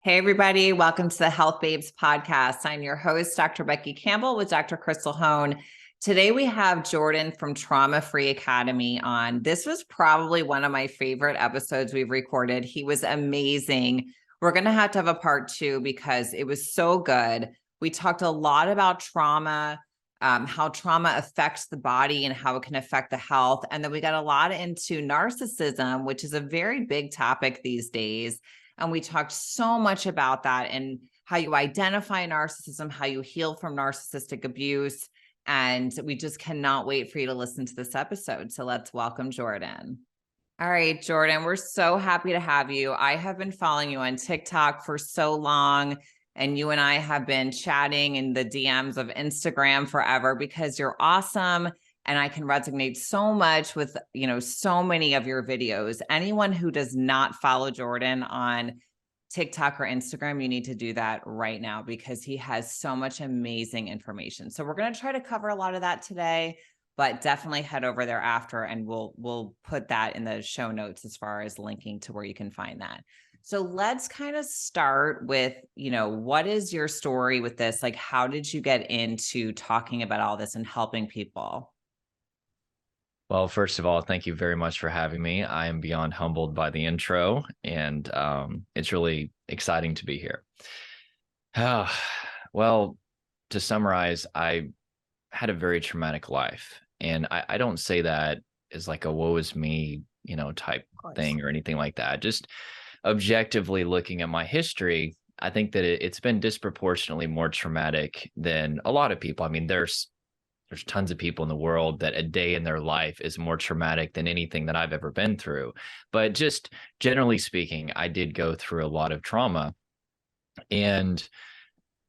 Hey, everybody. Welcome to the Health Babes podcast. I'm your host, Dr. Becky Campbell with Dr. Crystal Hohn. Today, we have Jordan from Trauma Free Academy on. This was probably one of my favorite episodes we've recorded. He was amazing. We're going to have a part two because it was so good. We talked a lot about trauma, how trauma affects the body and how it can affect the health. And then we got a lot into narcissism, which is a very big topic these days. And we talked so much about that and how you identify narcissism, how you heal from narcissistic abuse. And we just cannot wait for you to listen to this episode. So let's welcome Jordan. All right, Jordan, we're so happy to have you. I have been following you on TikTok for so long, and you and I have been chatting in the DMs of Instagram forever because you're awesome. And I can resonate so much with, so many of your videos. Anyone who does not follow Jordan on TikTok or Instagram, you need to do that right now because he has so much amazing information. So we're going to try to cover a lot of that today, but definitely head over there after and we'll put that in the show notes as far as linking to where you can find that. So let's kind of start with, what is your story with this? Like, how did you get into talking about all this and helping people? Well, first of all, thank you very much for having me. I am beyond humbled by the intro, and it's really exciting to be here. Well, to summarize, I had a very traumatic life, and I don't say that as like a woe is me, type thing or anything like that. Just objectively looking at my history, I think that it's been disproportionately more traumatic than a lot of people. I mean, there's tons of people in the world that a day in their life is more traumatic than anything that I've ever been through. But just generally speaking, I did go through a lot of trauma, and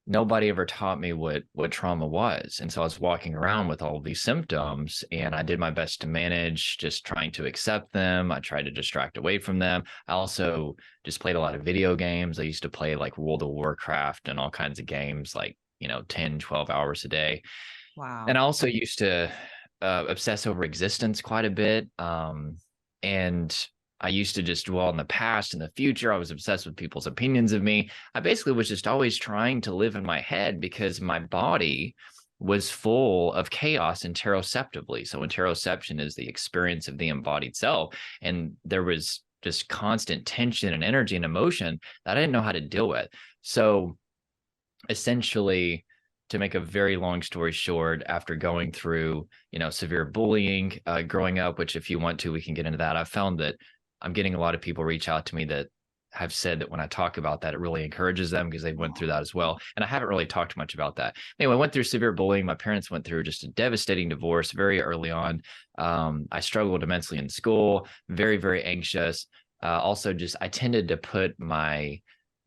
nobody ever taught me what trauma was. And so I was walking around with all of these symptoms, and I did my best to manage, just trying to accept them. I tried to distract away from them. I also just played a lot of video games. I used to play like World of Warcraft and all kinds of games, like, 10, 12 hours a day. Wow. And I also used to obsess over existence quite a bit. And I used to just dwell in the past and the future. I was obsessed with people's opinions of me. I basically was just always trying to live in my head because my body was full of chaos interoceptively. So interoception is the experience of the embodied self. And there was just constant tension and energy and emotion that I didn't know how to deal with. So essentially, to make a very long story short, after going through, severe bullying growing up, which if you want to, we can get into that. I've found that I'm getting a lot of people reach out to me that have said that when I talk about that, it really encourages them because they went through that as well. And I haven't really talked much about that. Anyway, I went through severe bullying. My parents went through just a devastating divorce very early on. I struggled immensely in school, very, very anxious. Also, I tended to put my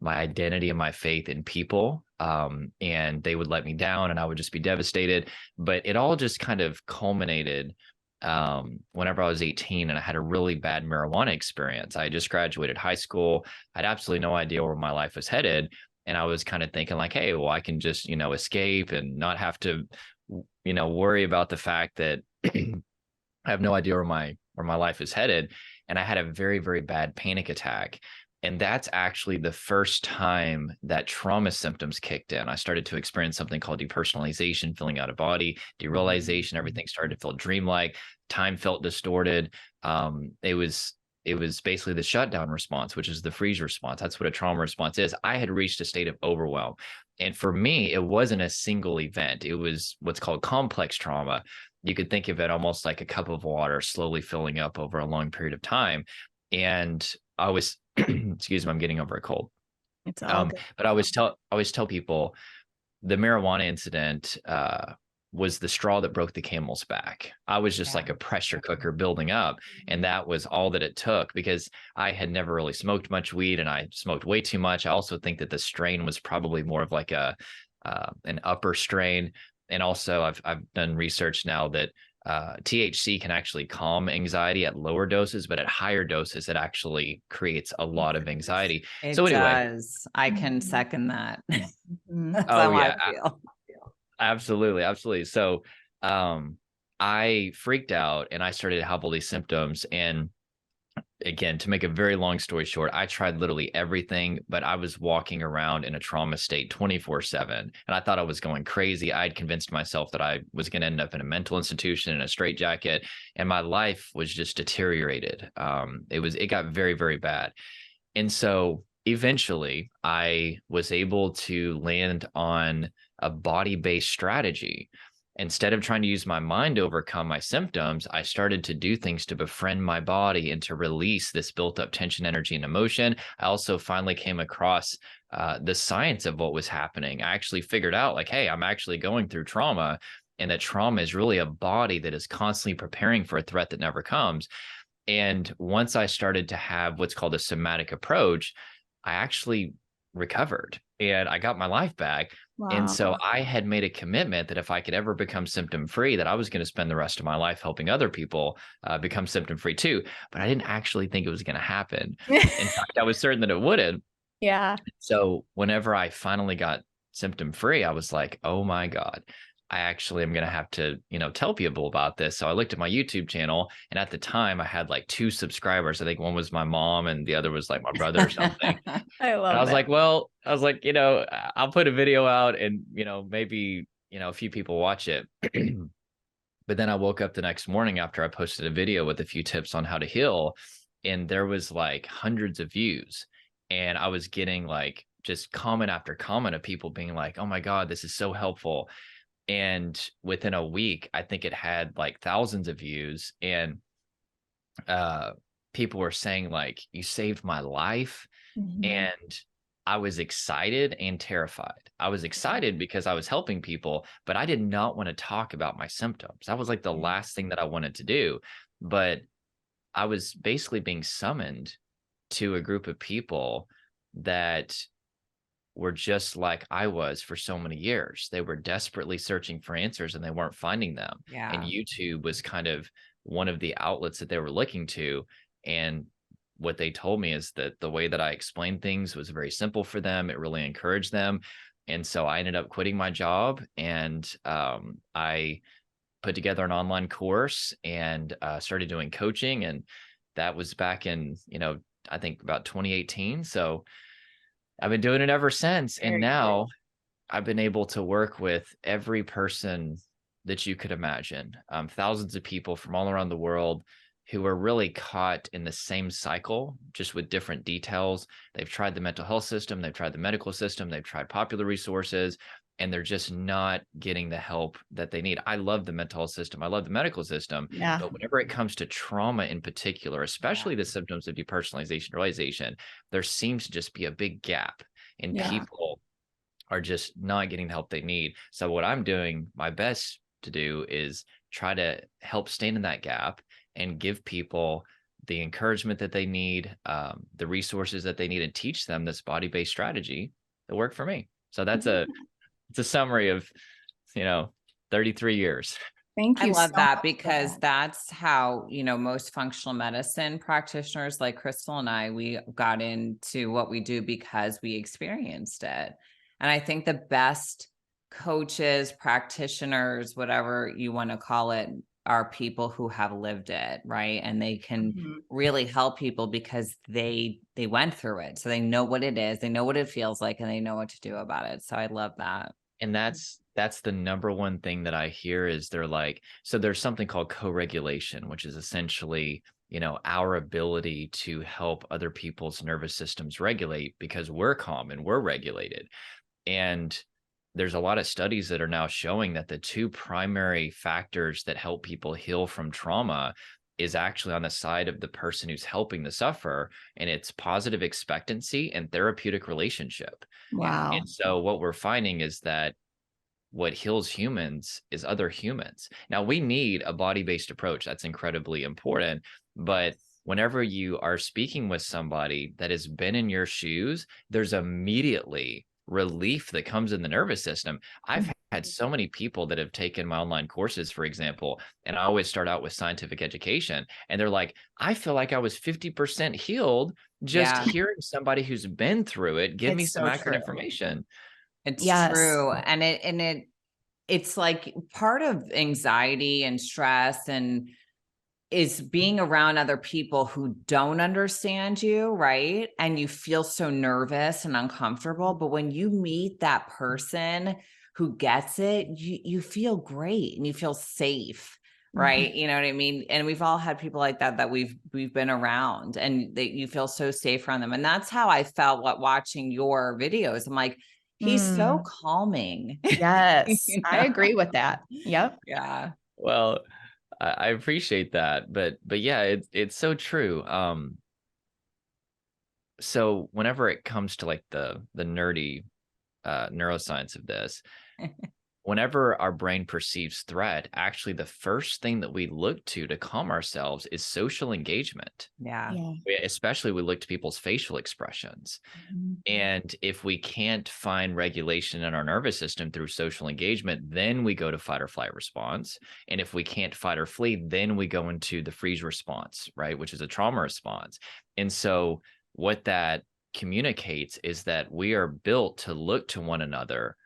identity and my faith in people, and they would let me down and I would just be devastated. But it all just kind of culminated whenever I was 18 and I had a really bad marijuana experience. I just graduated high school. I had absolutely no idea where my life was headed. And I was kind of thinking like, hey, well, I can just, escape and not have to, worry about the fact that I have no idea where my life is headed. And I had a very, very bad panic attack. And that's actually the first time that trauma symptoms kicked in. I started to experience something called depersonalisation, feeling out of body, derealisation. Everything started to feel dreamlike. Time felt distorted. It was basically the shutdown response, which is the freeze response. That's what a trauma response is. I had reached a state of overwhelm. And for me, it wasn't a single event. It was what's called complex trauma. You could think of it almost like a cup of water slowly filling up over a long period of time. And I was excuse me, I'm getting over a cold. It's all good. But I always tell people the marijuana incident was the straw that broke the camel's back. I was just like a pressure cooker building up, and that was all that it took because I had never really smoked much weed, and I smoked way too much. I also think that the strain was probably more of like an upper strain, and also I've done research now that THC can actually calm anxiety at lower doses, but at higher doses, it actually creates a lot of anxiety. It so anyway, does. I can second that. That's oh how yeah, I feel. absolutely. So I freaked out and I started to have all these symptoms, and again, to make a very long story short, I tried literally everything, but I was walking around in a trauma state 24/7. And I thought I was going crazy. I'd convinced myself that I was going to end up in a mental institution in a straitjacket, and my life was just deteriorated. It got very, very bad. And so eventually I was able to land on a body-based strategy. Instead of trying to use my mind to overcome my symptoms, I started to do things to befriend my body and to release this built up tension, energy, and emotion. I also finally came across the science of what was happening. I actually figured out, like, hey, I'm actually going through trauma, and that trauma is really a body that is constantly preparing for a threat that never comes. And once I started to have what's called a somatic approach, I actually recovered and I got my life back. And so I had made a commitment that if I could ever become symptom free, that I was going to spend the rest of my life helping other people become symptom free too. But I didn't actually think it was going to happen. In fact, I was certain that it wouldn't. Yeah. So whenever I finally got symptom free, I was like, oh my God, I actually am going to have to, tell people about this. So I looked at my YouTube channel, and at the time I had like 2 subscribers. I think one was my mom and the other was like my brother or something. I love And I was that. like, I'll put a video out and, maybe, a few people watch it. But then I woke up the next morning after I posted a video with a few tips on how to heal, and there was like hundreds of views. And I was getting like just comment after comment of people being like, oh my God, this is so helpful. And within a week, I think it had like thousands of views, and people were saying like, you saved my life. And I was excited and terrified. I was excited because I was helping people, but I did not want to talk about my symptoms. That was like the last thing that I wanted to do. But I was basically being summoned to a group of people that were just like I was for so many years. They were desperately searching for answers and they weren't finding them. And YouTube was kind of one of the outlets that they were looking to. And what they told me is that the way that I explained things was very simple for them. It really encouraged them. And so I ended up quitting my job, and I put together an online course and started doing coaching. And that was back in, I think about 2018. So I've been doing it ever since. And now I've been able to work with every person that you could imagine, thousands of people from all around the world who are really caught in the same cycle, just with different details. They've tried the mental health system, they've tried the medical system, they've tried popular resources, and they're just not getting the help that they need. I love the mental health system, I love the medical system, but whenever it comes to trauma in particular, especially the symptoms of depersonalization, realization, there seems to just be a big gap, and people are just not getting the help they need. So what I'm doing my best to do is try to help stand in that gap and give people the encouragement that they need, the resources that they need, and teach them this body-based strategy that worked for me. So it's a summary of, 33 years. Thank you. I love so that much because for that. that's how, most functional medicine practitioners like Crystal and I, we got into what we do because we experienced it. And I think the best coaches, practitioners, whatever you want to call it, are people who have lived it, right? And they can really help people because they went through it. So they know what it is, they know what it feels like, and they know what to do about it. So I love that. And that's the number one thing that I hear is they're like, so there's something called co-regulation, which is essentially, our ability to help other people's nervous systems regulate because we're calm and we're regulated. And there's a lot of studies that are now showing that the 2 primary factors that help people heal from trauma is actually on the side of the person who's helping the sufferer, and it's positive expectancy and therapeutic relationship. Wow. And so what we're finding is that what heals humans is other humans. Now, we need a body-based approach. That's incredibly important. But whenever you are speaking with somebody that has been in your shoes, there's immediately relief that comes in the nervous system. I've had so many people that have taken my online courses, for example, and I always start out with scientific education, and they're like, I feel like I was 50% healed just hearing somebody who's been through it give me some accurate information. It's true. And it's like part of anxiety and stress, and is being around other people who don't understand you, right? And you feel so nervous and uncomfortable. But when you meet that person who gets it, you feel great and you feel safe, right? You know what I mean? And we've all had people like that we've been around, and that you feel so safe around them. And that's how I felt watching your videos. I'm like, he's so calming. Yes, You I know? agree with that. Yep. Yeah. Well, I appreciate that, but yeah, it's so true. So whenever it comes to like the nerdy neuroscience of this, whenever our brain perceives threat, actually the first thing that we look to calm ourselves is social engagement. Yeah. Especially we look to people's facial expressions. And if we can't find regulation in our nervous system through social engagement, then we go to fight or flight response. And if we can't fight or flee, then we go into the freeze response, right? Which is a trauma response. And so what that communicates is that we are built to look to one another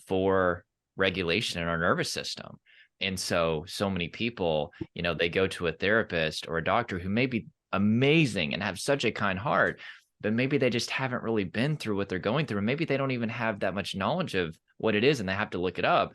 for regulation in our nervous system. And so many people, they go to a therapist or a doctor who may be amazing and have such a kind heart, but maybe they just haven't really been through what they're going through. And maybe they don't even have that much knowledge of what it is and they have to look it up.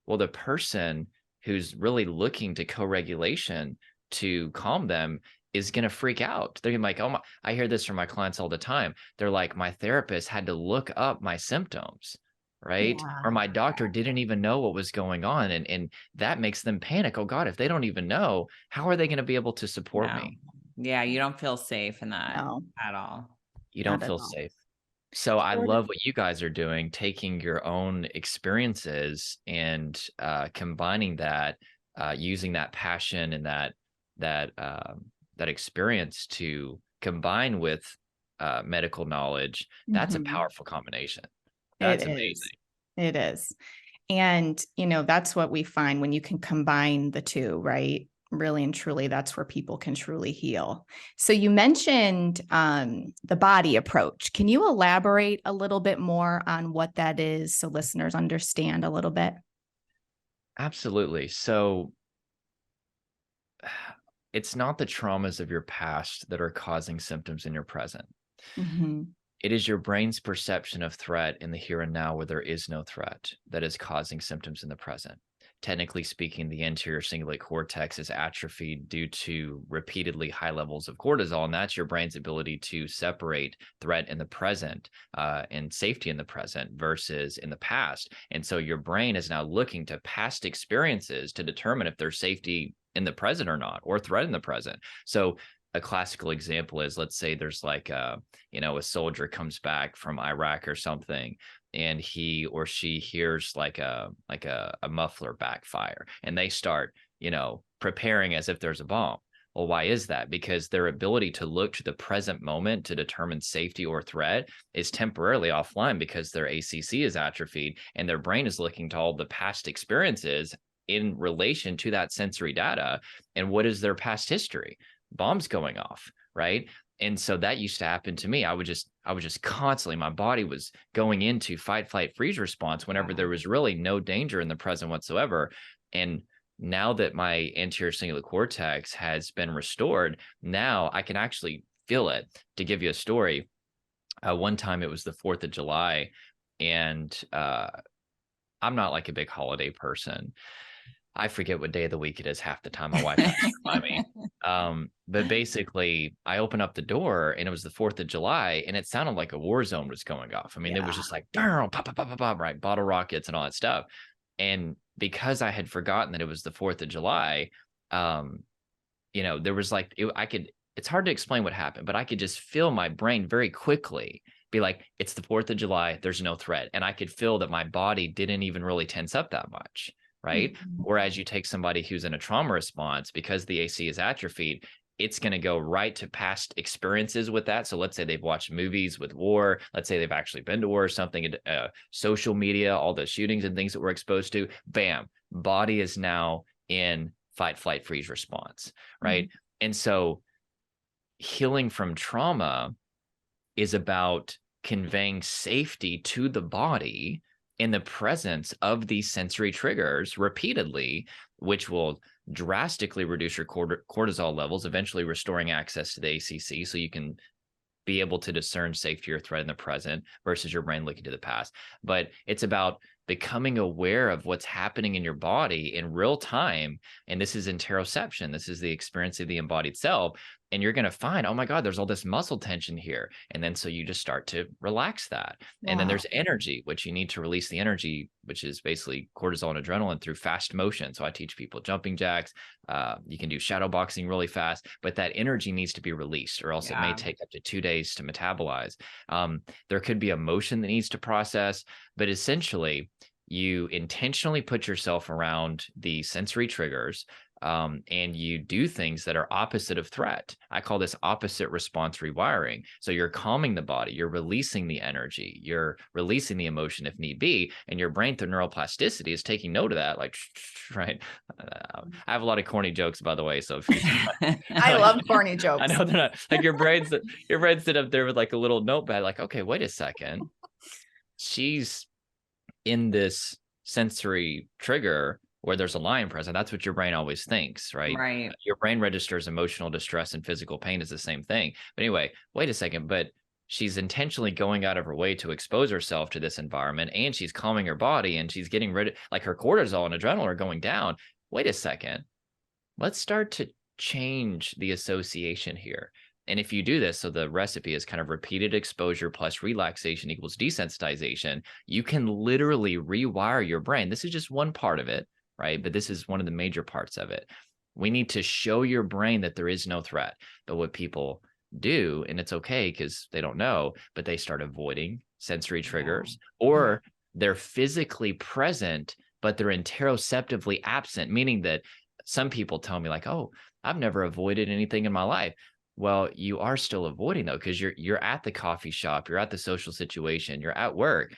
Well, the person who's really looking to co-regulation to calm them is going to freak out. They're gonna be like, oh my, I hear this from my clients all the time. They're like, my therapist had to look up my symptoms, right? Or my doctor didn't even know what was going on. And that makes them panic. Oh God, if they don't even know, how are they going to be able to support me? Yeah, you don't feel safe in that No. at all. You don't Not at feel all. safe. So I love what you guys are doing, taking your own experiences and combining that, using that passion and that experience to combine with medical knowledge. That's a powerful combination. That's amazing. It is. And, that's what we find when you can combine the two, right? Really and truly, that's where people can truly heal. So you mentioned the body approach. Can you elaborate a little bit more on what that is so listeners understand a little bit? Absolutely. So it's not the traumas of your past that are causing symptoms in your present. It is your brain's perception of threat in the here and now where there is no threat that is causing symptoms in the present. Technically speaking, the anterior cingulate cortex is atrophied due to repeatedly high levels of cortisol, and that's your brain's ability to separate threat in the present and safety in the present versus in the past. And so your brain is now looking to past experiences to determine if there's safety in the present or not, or threat in the present. So a classical example is, let's say there's like a soldier comes back from Iraq or something, and he or she hears like a muffler backfire, and they start, preparing as if there's a bomb. Well, why is that? Because their ability to look to the present moment to determine safety or threat is temporarily offline because their ACC is atrophied, and their brain is looking to all the past experiences in relation to that sensory data. And what is their past history? Bombs going off, right? And so that used to happen to me. I would just constantly, my body was going into fight, flight, freeze response whenever there was really no danger in the present whatsoever. And now that my anterior cingulate cortex has been restored, now I can actually feel it. To give you a story, one time it was the 4th of July, and I'm not like a big holiday person. I forget what day of the week it is half the time. My wife has to remind me. But basically, I opened up the door and it was the 4th of July, and it sounded like a war zone was going off. I mean, it was just like, pop, pop, pop, pop, pop, right? Bottle rockets and all that stuff. And because I had forgotten that it was the 4th of July, there was like, it's hard to explain what happened, but I could just feel my brain very quickly be like, it's the 4th of July, there's no threat. And I could feel that my body didn't even really tense up that much. Right. Whereas you take somebody who's in a trauma response, because the AC is atrophied, it's going to go right to past experiences with that. So let's say they've watched movies with war. Let's say they've actually been to war or something, social media, all the shootings and things that we're exposed to. Bam, body is now in fight, flight, freeze response. Right. And so healing from trauma is about conveying safety to the body in the presence of these sensory triggers repeatedly, which will drastically reduce your cortisol levels, eventually restoring access to the ACC so you can be able to discern safety or threat in the present versus your brain looking to the past. But it's about becoming aware of what's happening in your body in real time. And this is interoception. This is the experience of the embodied self. And you're going to find, oh my God, there's all this muscle tension here. And then so you just start to relax that. And then there's energy, which you need to release the energy, which is basically cortisol and adrenaline through fast motion. So I teach people jumping jacks. You can do shadow boxing really fast, but that energy needs to be released or else it may take up to 2 days to metabolize. There could be emotion that needs to process, but essentially you intentionally put yourself around the sensory triggers, and you do things that are opposite of threat. I call this opposite response rewiring. So you're calming the body, you're releasing the energy, you're releasing the emotion if need be, and your brain through neuroplasticity is taking note of that. Like, right. I have a lot of corny jokes, by the way. So if you, I love corny jokes. I know they're not like your brain's sit up there with like a little notepad, like, okay, wait a second. She's in this sensory trigger where there's a lion present. That's what your brain always thinks, right? Right. Your brain registers emotional distress and physical pain as the same thing. But anyway, wait a second, but she's intentionally going out of her way to expose herself to this environment, and she's calming her body, and she's getting rid of, like, her cortisol and adrenaline are going down. Wait a second. Let's start to change the association here. And if you do this, so the recipe is kind of repeated exposure plus relaxation equals desensitization, you can literally rewire your brain. This is just one part of it, right? But this is one of the major parts of it. We need to show your brain that there is no threat. But what people do, and it's okay because they don't know, but they start avoiding sensory triggers, or they're physically present, but they're interoceptively absent, meaning that some people tell me like, oh, I've never avoided anything in my life. Well, you are still avoiding though, because you're at the coffee shop, you're at the social situation, you're at work,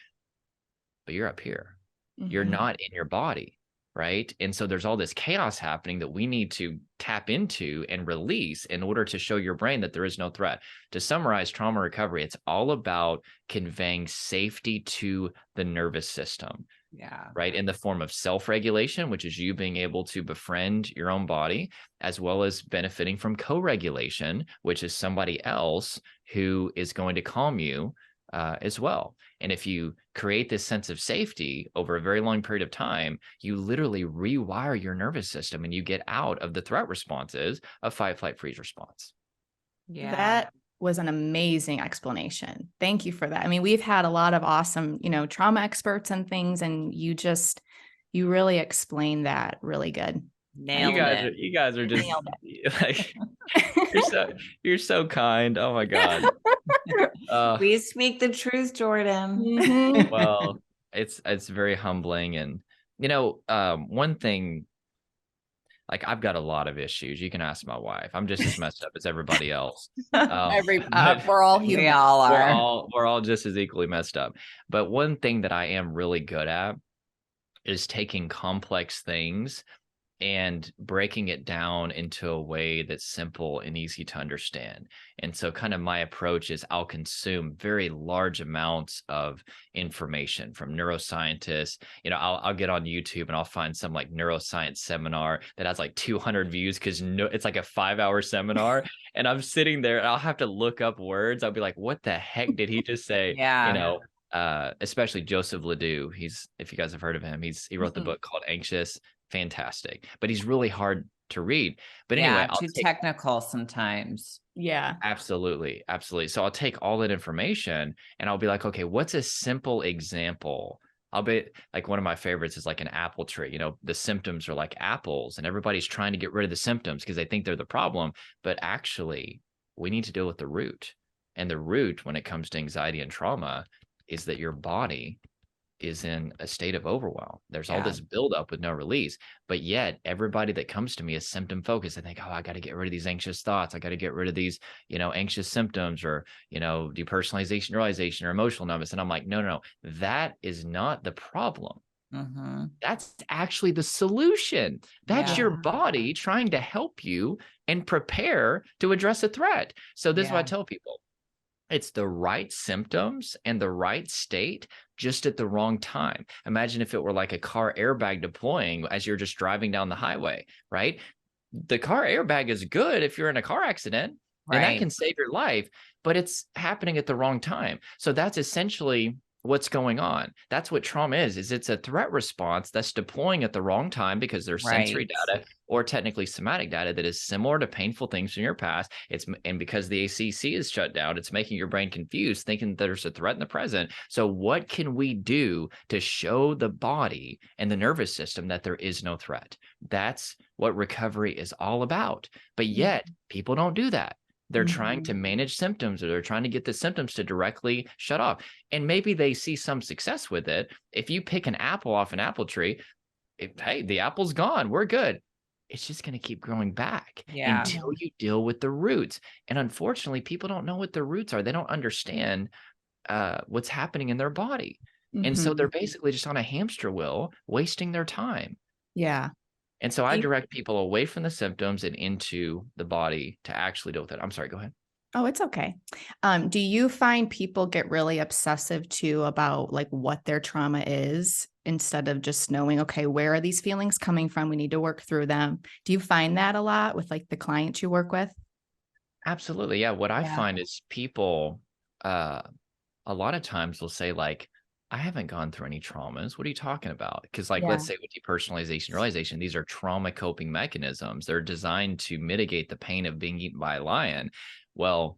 but you're up here. You're not in your body, right? And so there's all this chaos happening that we need to tap into and release in order to show your brain that there is no threat. To summarize trauma recovery, it's all about conveying safety to the nervous system. Yeah. Right. In the form of self-regulation, which is you being able to befriend your own body, as well as benefiting from co-regulation, which is somebody else who is going to calm you as well. And if you create this sense of safety over a very long period of time, you literally rewire your nervous system and you get out of the threat responses of fight, flight, freeze response. Yeah. That was an amazing explanation. Thank you for that. I mean, we've had a lot of awesome, trauma experts and things, and you really explained that really good. Nailed it. You guys are just like, you're so kind. Oh my God. We speak the truth, Jordan. Well, it's very humbling. And, one thing, like, I've got a lot of issues. You can ask my wife. I'm just as messed up as everybody else. We're all human. We all are. We're all just as equally messed up. But one thing that I am really good at is taking complex things and breaking it down into a way that's simple and easy to understand. And so kind of my approach is I'll consume very large amounts of information from neuroscientists. I'll get on YouTube and I'll find some like neuroscience seminar that has like 200 views because it's like a 5-hour seminar. And I'm sitting there and I'll have to look up words. I'll be like, what the heck did he just say? Yeah. Especially Joseph Ledoux. If you guys have heard of him, he wrote the book called Anxious. Fantastic, but he's really hard to read. But anyway, too technical sometimes. Yeah, absolutely. So I'll take all that information and I'll be like, okay, what's a simple example? I'll be like, one of my favorites is like an apple tree. The symptoms are like apples, and everybody's trying to get rid of the symptoms because they think they're the problem. But actually, we need to deal with the root. And the root, when it comes to anxiety and trauma, is that your body is in a state of overwhelm. There's all this buildup with no release, but yet everybody that comes to me is symptom focused. They think, oh, I got to get rid of these anxious thoughts. I got to get rid of these, anxious symptoms, or, depersonalization, neuralization, or emotional numbness. And I'm like, no, that is not the problem. That's actually the solution. That's your body trying to help you and prepare to address a threat. So this is what I tell people. It's the right symptoms and the right state just at the wrong time. Imagine if it were like a car airbag deploying as you're just driving down the highway, right? The car airbag is good if you're in a car accident, and that can save your life, but it's happening at the wrong time. So that's essentially what's going on. That's what trauma is it's a threat response that's deploying at the wrong time because there's sensory data or technically somatic data that is similar to painful things from your past. And because the ACC is shut down, it's making your brain confused, thinking that there's a threat in the present. So what can we do to show the body and the nervous system that there is no threat? That's what recovery is all about. But yet people don't do that. They're trying to manage symptoms, or they're trying to get the symptoms to directly shut off. And maybe they see some success with it. If you pick an apple off an apple tree, hey, the apple's gone. We're good. It's just going to keep growing back until you deal with the roots. And unfortunately, people don't know what the roots are. They don't understand what's happening in their body. And so they're basically just on a hamster wheel, wasting their time. Yeah. And so I direct people away from the symptoms and into the body to actually deal with it. I'm sorry, go ahead. Oh, it's okay. Do you find people get really obsessive too about like what their trauma is instead of just knowing, okay, where are these feelings coming from? We need to work through them. Do you find that a lot with like the clients you work with? Absolutely. Yeah. What I find is people a lot of times will say like, I haven't gone through any traumas. What are you talking about? Because like, let's say with depersonalization, realization, these are trauma coping mechanisms. They're designed to mitigate the pain of being eaten by a lion. Well,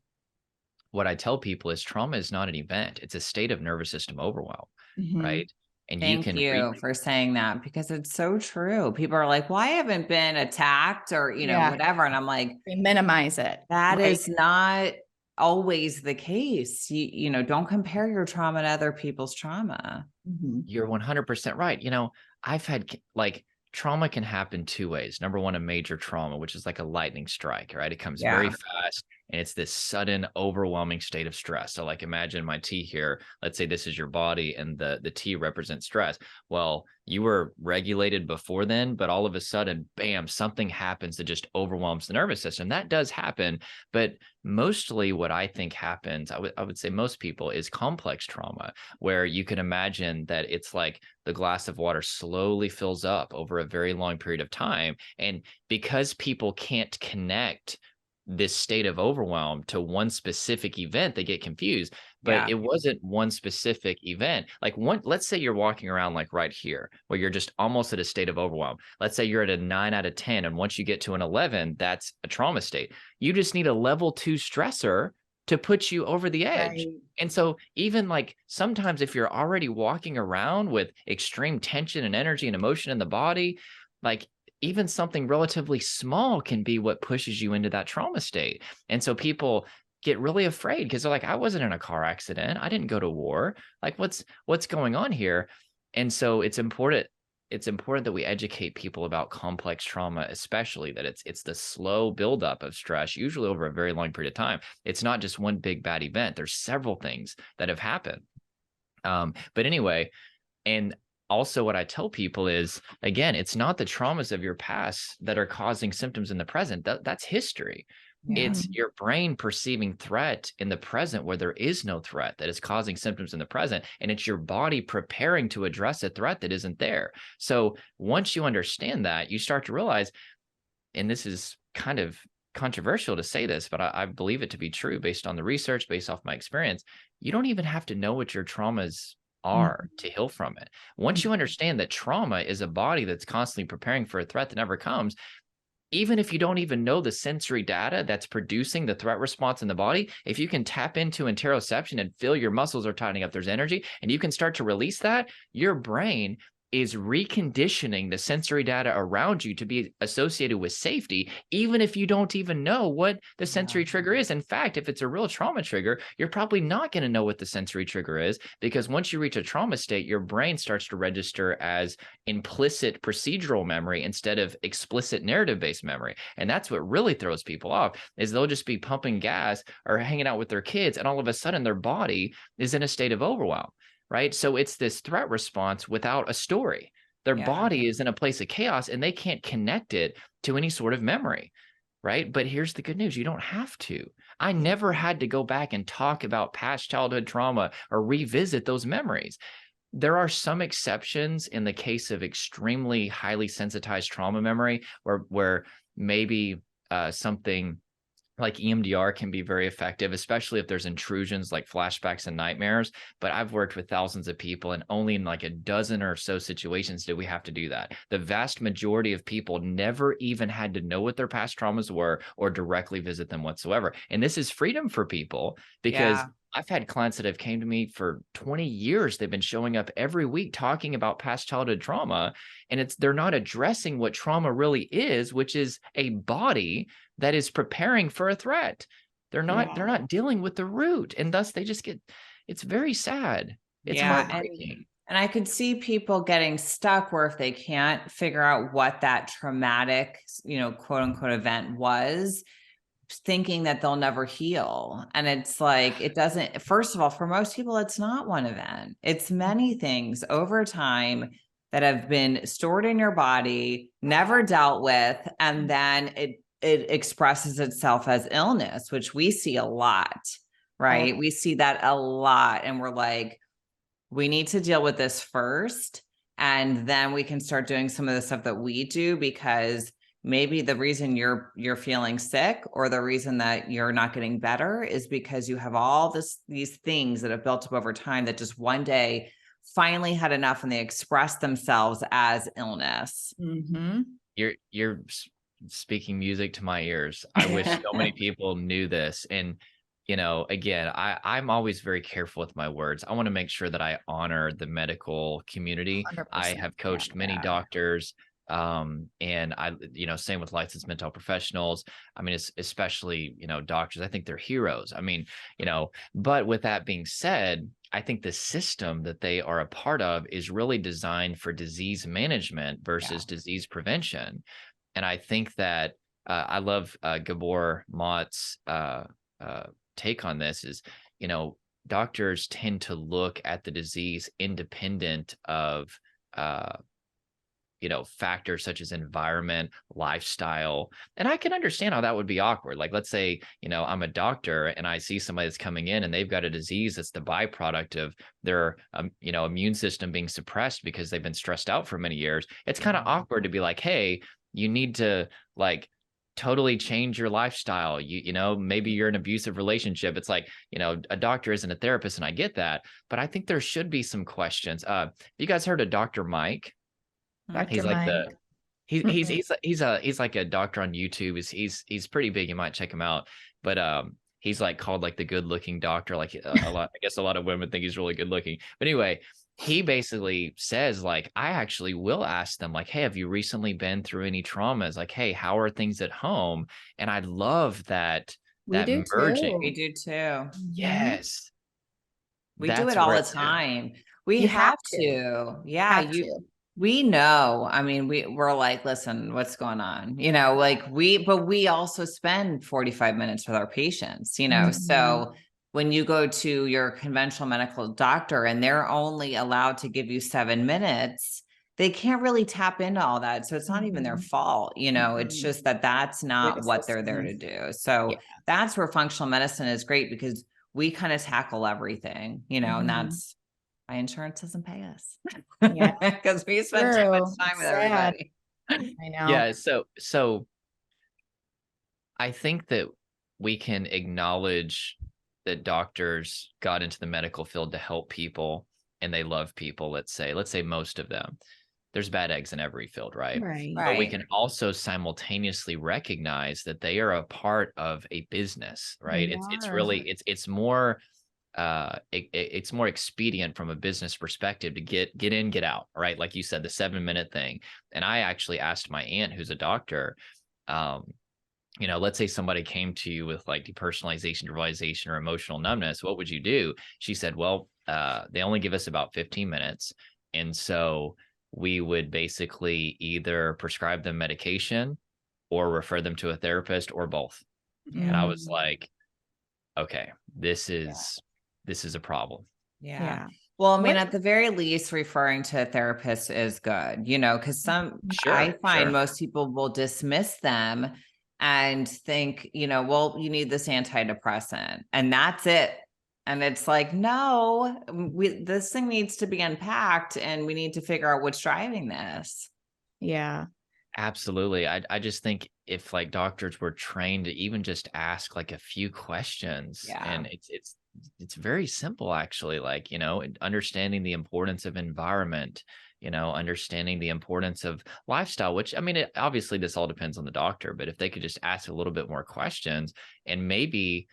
what I tell people is trauma is not an event. It's a state of nervous system overwhelm, right? And Thank you for saying that, because it's so true. People are like, well, I haven't been attacked or, you know, whatever. And I'm like, they minimize it. That is not always the case. You know, don't compare your trauma to other people's trauma. You're 100% right. You know, I've had like trauma can happen two ways. Number one, a major trauma, which is like a lightning strike, right? It comes very fast and it's this sudden, overwhelming state of stress. So like imagine my T here. Let's say this is your body and the T represents stress. Well, you were regulated before then, but all of a sudden, bam, something happens that just overwhelms the nervous system. That does happen. But mostly what I think happens, I would say most people, is complex trauma, where you can imagine that it's like the glass of water slowly fills up over a very long period of time. And because people can't connect this state of overwhelm to one specific event, they get confused. But it wasn't one specific event. Like let's say you're walking around like right here, where you're just almost at a state of overwhelm. Let's say you're at a 9 out of 10. And once you get to an 11, that's a trauma state. You just need a level 2 stressor to put you over the edge. And so even like sometimes if you're already walking around with extreme tension and energy and emotion in the body, like even something relatively small can be what pushes you into that trauma state. And so people get really afraid because they're like, I wasn't in a car accident. I didn't go to war. Like what's going on here? And so it's important that we educate people about complex trauma, especially that it's the slow buildup of stress, usually over a very long period of time. It's not just one big bad event. There's several things that have happened. But anyway, and also what I tell people is, again, it's not the traumas of your past that are causing symptoms in the present. That's history. It's your brain perceiving threat in the present where there is no threat that is causing symptoms in the present. And it's your body preparing to address a threat that isn't there. So once you understand that, you start to realize, and this is kind of controversial to say this, but I believe it to be true based on the research, based off my experience, you don't even have to know what your traumas are to heal from it. Once you understand that trauma is a body that's constantly preparing for a threat that never comes, even if you don't even know the sensory data that's producing the threat response in the body, if you can tap into interoception and feel your muscles are tightening up, there's energy, and you can start to release that, your brain is reconditioning the sensory data around you to be associated with safety, even if you don't even know what the sensory trigger is. In fact, if it's a real trauma trigger, you're probably not going to know what the sensory trigger is, because once you reach a trauma state, your brain starts to register as implicit procedural memory instead of explicit narrative-based memory. And that's what really throws people off, is they'll just be pumping gas or hanging out with their kids, and all of a sudden their body is in a state of overwhelm. Right. So it's this threat response without a story. Their body is in a place of chaos and they can't connect it to any sort of memory. Right. But here's the good news. You don't have to. I never had to go back and talk about past childhood trauma or revisit those memories. There are some exceptions in the case of extremely highly sensitized trauma memory where maybe something like EMDR can be very effective, especially if there's intrusions like flashbacks and nightmares. But I've worked with thousands of people, and only in like a dozen or so situations did we have to do that. The vast majority of people never even had to know what their past traumas were or directly visit them whatsoever. And this is freedom for people, because I've had clients that have came to me for 20 years. They've been showing up every week talking about past childhood trauma, and they're not addressing what trauma really is, which is a body that is preparing for a threat. They're not dealing with the root, and thus they just it's very sad. It's heartbreaking. And I could see people getting stuck where if they can't figure out what that traumatic, quote unquote event was, thinking that they'll never heal. And it's like, it doesn't, first of all, for most people, it's not one event. It's many things over time that have been stored in your body, never dealt with, and then it expresses itself as illness, which we see a lot, right? We see that a lot. And we're like, we need to deal with this first. And then we can start doing some of the stuff that we do, because maybe the reason you're feeling sick, or the reason that you're not getting better, is because you have all these things that have built up over time that just one day finally had enough, and they express themselves as illness. Mm-hmm. You're speaking music to my ears. I wish so many people knew this. And again, I'm always very careful with my words. I want to make sure that I honor the medical community. I have coached many doctors, and I, same with licensed mental professionals. I mean, it's especially, doctors, I think they're heroes. I mean, but with that being said, I think the system that they are a part of is really designed for disease management versus disease prevention. And I think that I love Gabor Matt's take on this is, doctors tend to look at the disease independent of, factors such as environment, lifestyle. And I can understand how that would be awkward. Like, let's say, I'm a doctor and I see somebody that's coming in and they've got a disease that's the byproduct of their, immune system being suppressed because they've been stressed out for many years. It's kind of awkward to be like, hey, you need to totally change your lifestyle. Maybe you're in an abusive relationship. It's like, a doctor isn't a therapist, and I get that, but I think there should be some questions. You guys heard of Dr. Mike? He's like he's like a doctor on YouTube. He's pretty big. You might check him out, but he's like called like the good looking doctor. Like a lot, I guess a lot of women think he's really good looking, but anyway, he basically says, like, I actually will ask them, like, hey, have you recently been through any traumas? Like, hey, how are things at home? And I love that merging. We do too. Yes. We do it all the time. We have to. Yeah. We know. I mean, we're like, listen, what's going on? But we also spend 45 minutes with our patients, so when you go to your conventional medical doctor and they're only allowed to give you 7 minutes, they can't really tap into all that. So it's not even their fault. It's just that's not what they're there to do. So that's where functional medicine is great, because we kind of tackle everything, and that's why insurance doesn't pay us. Because we spend too much time with everybody. I know. Yeah. So I think that we can acknowledge that doctors got into the medical field to help people, and they love people. Let's say most of them. There's bad eggs in every field, right? But we can also simultaneously recognize that they are a part of a business, right? It's more it's more expedient from a business perspective to get in, get out, right? Like you said, the 7-minute thing. And I actually asked my aunt, who's a doctor, let's say somebody came to you with like depersonalization, derealisation, or emotional numbness, what would you do? She said, well, they only give us about 15 minutes. And so we would basically either prescribe them medication or refer them to a therapist, or both. And I was like, okay, this is a problem. Yeah. Well, I mean, at the very least, referring to a therapist is good, because I find most people will dismiss them and think, well, you need this antidepressant and that's it. And it's like, no, this thing needs to be unpacked and we need to figure out what's driving this. Yeah. Absolutely. I just think if like doctors were trained to even just ask like a few questions, and it's very simple actually, like, understanding the importance of environment, understanding the importance of lifestyle, which I mean, obviously this all depends on the doctor, but if they could just ask a little bit more questions and maybe,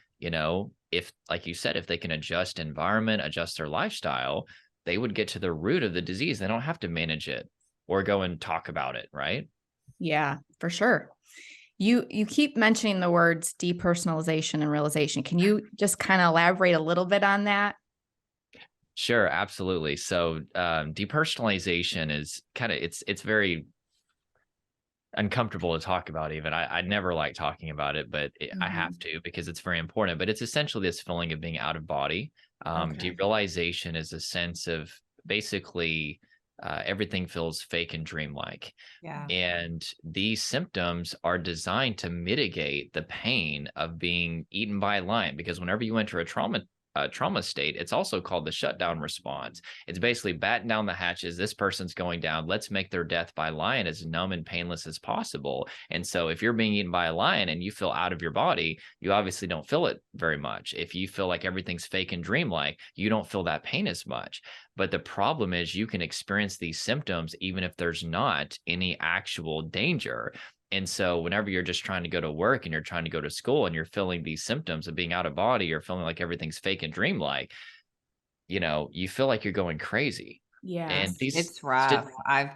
if, like you said, if they can adjust environment, adjust their lifestyle, they would get to the root of the disease. They don't have to manage it or go and talk about it. Right. Yeah, for sure. You keep mentioning the words depersonalization and realization. Can you just kind of elaborate a little bit on that? Sure, absolutely. So depersonalization is kind of, it's very uncomfortable to talk about even. I never like talking about it, but I have to because it's very important. But it's essentially this feeling of being out of body. Derealization is a sense of basically everything feels fake and dreamlike. Yeah. And these symptoms are designed to mitigate the pain of being eaten by a lion, because whenever you enter a trauma state, it's also called the shutdown response. It's basically batten down the hatches. This person's going down. Let's make their death by lion as numb and painless as possible. And so if you're being eaten by a lion and you feel out of your body, you obviously don't feel it very much. If you feel like everything's fake and dreamlike, you don't feel that pain as much. But the problem is you can experience these symptoms even if there's not any actual danger. And so whenever you're just trying to go to work and you're trying to go to school and you're feeling these symptoms of being out of body or feeling like everything's fake and dreamlike, you feel like you're going crazy. Yeah. And it's rough. I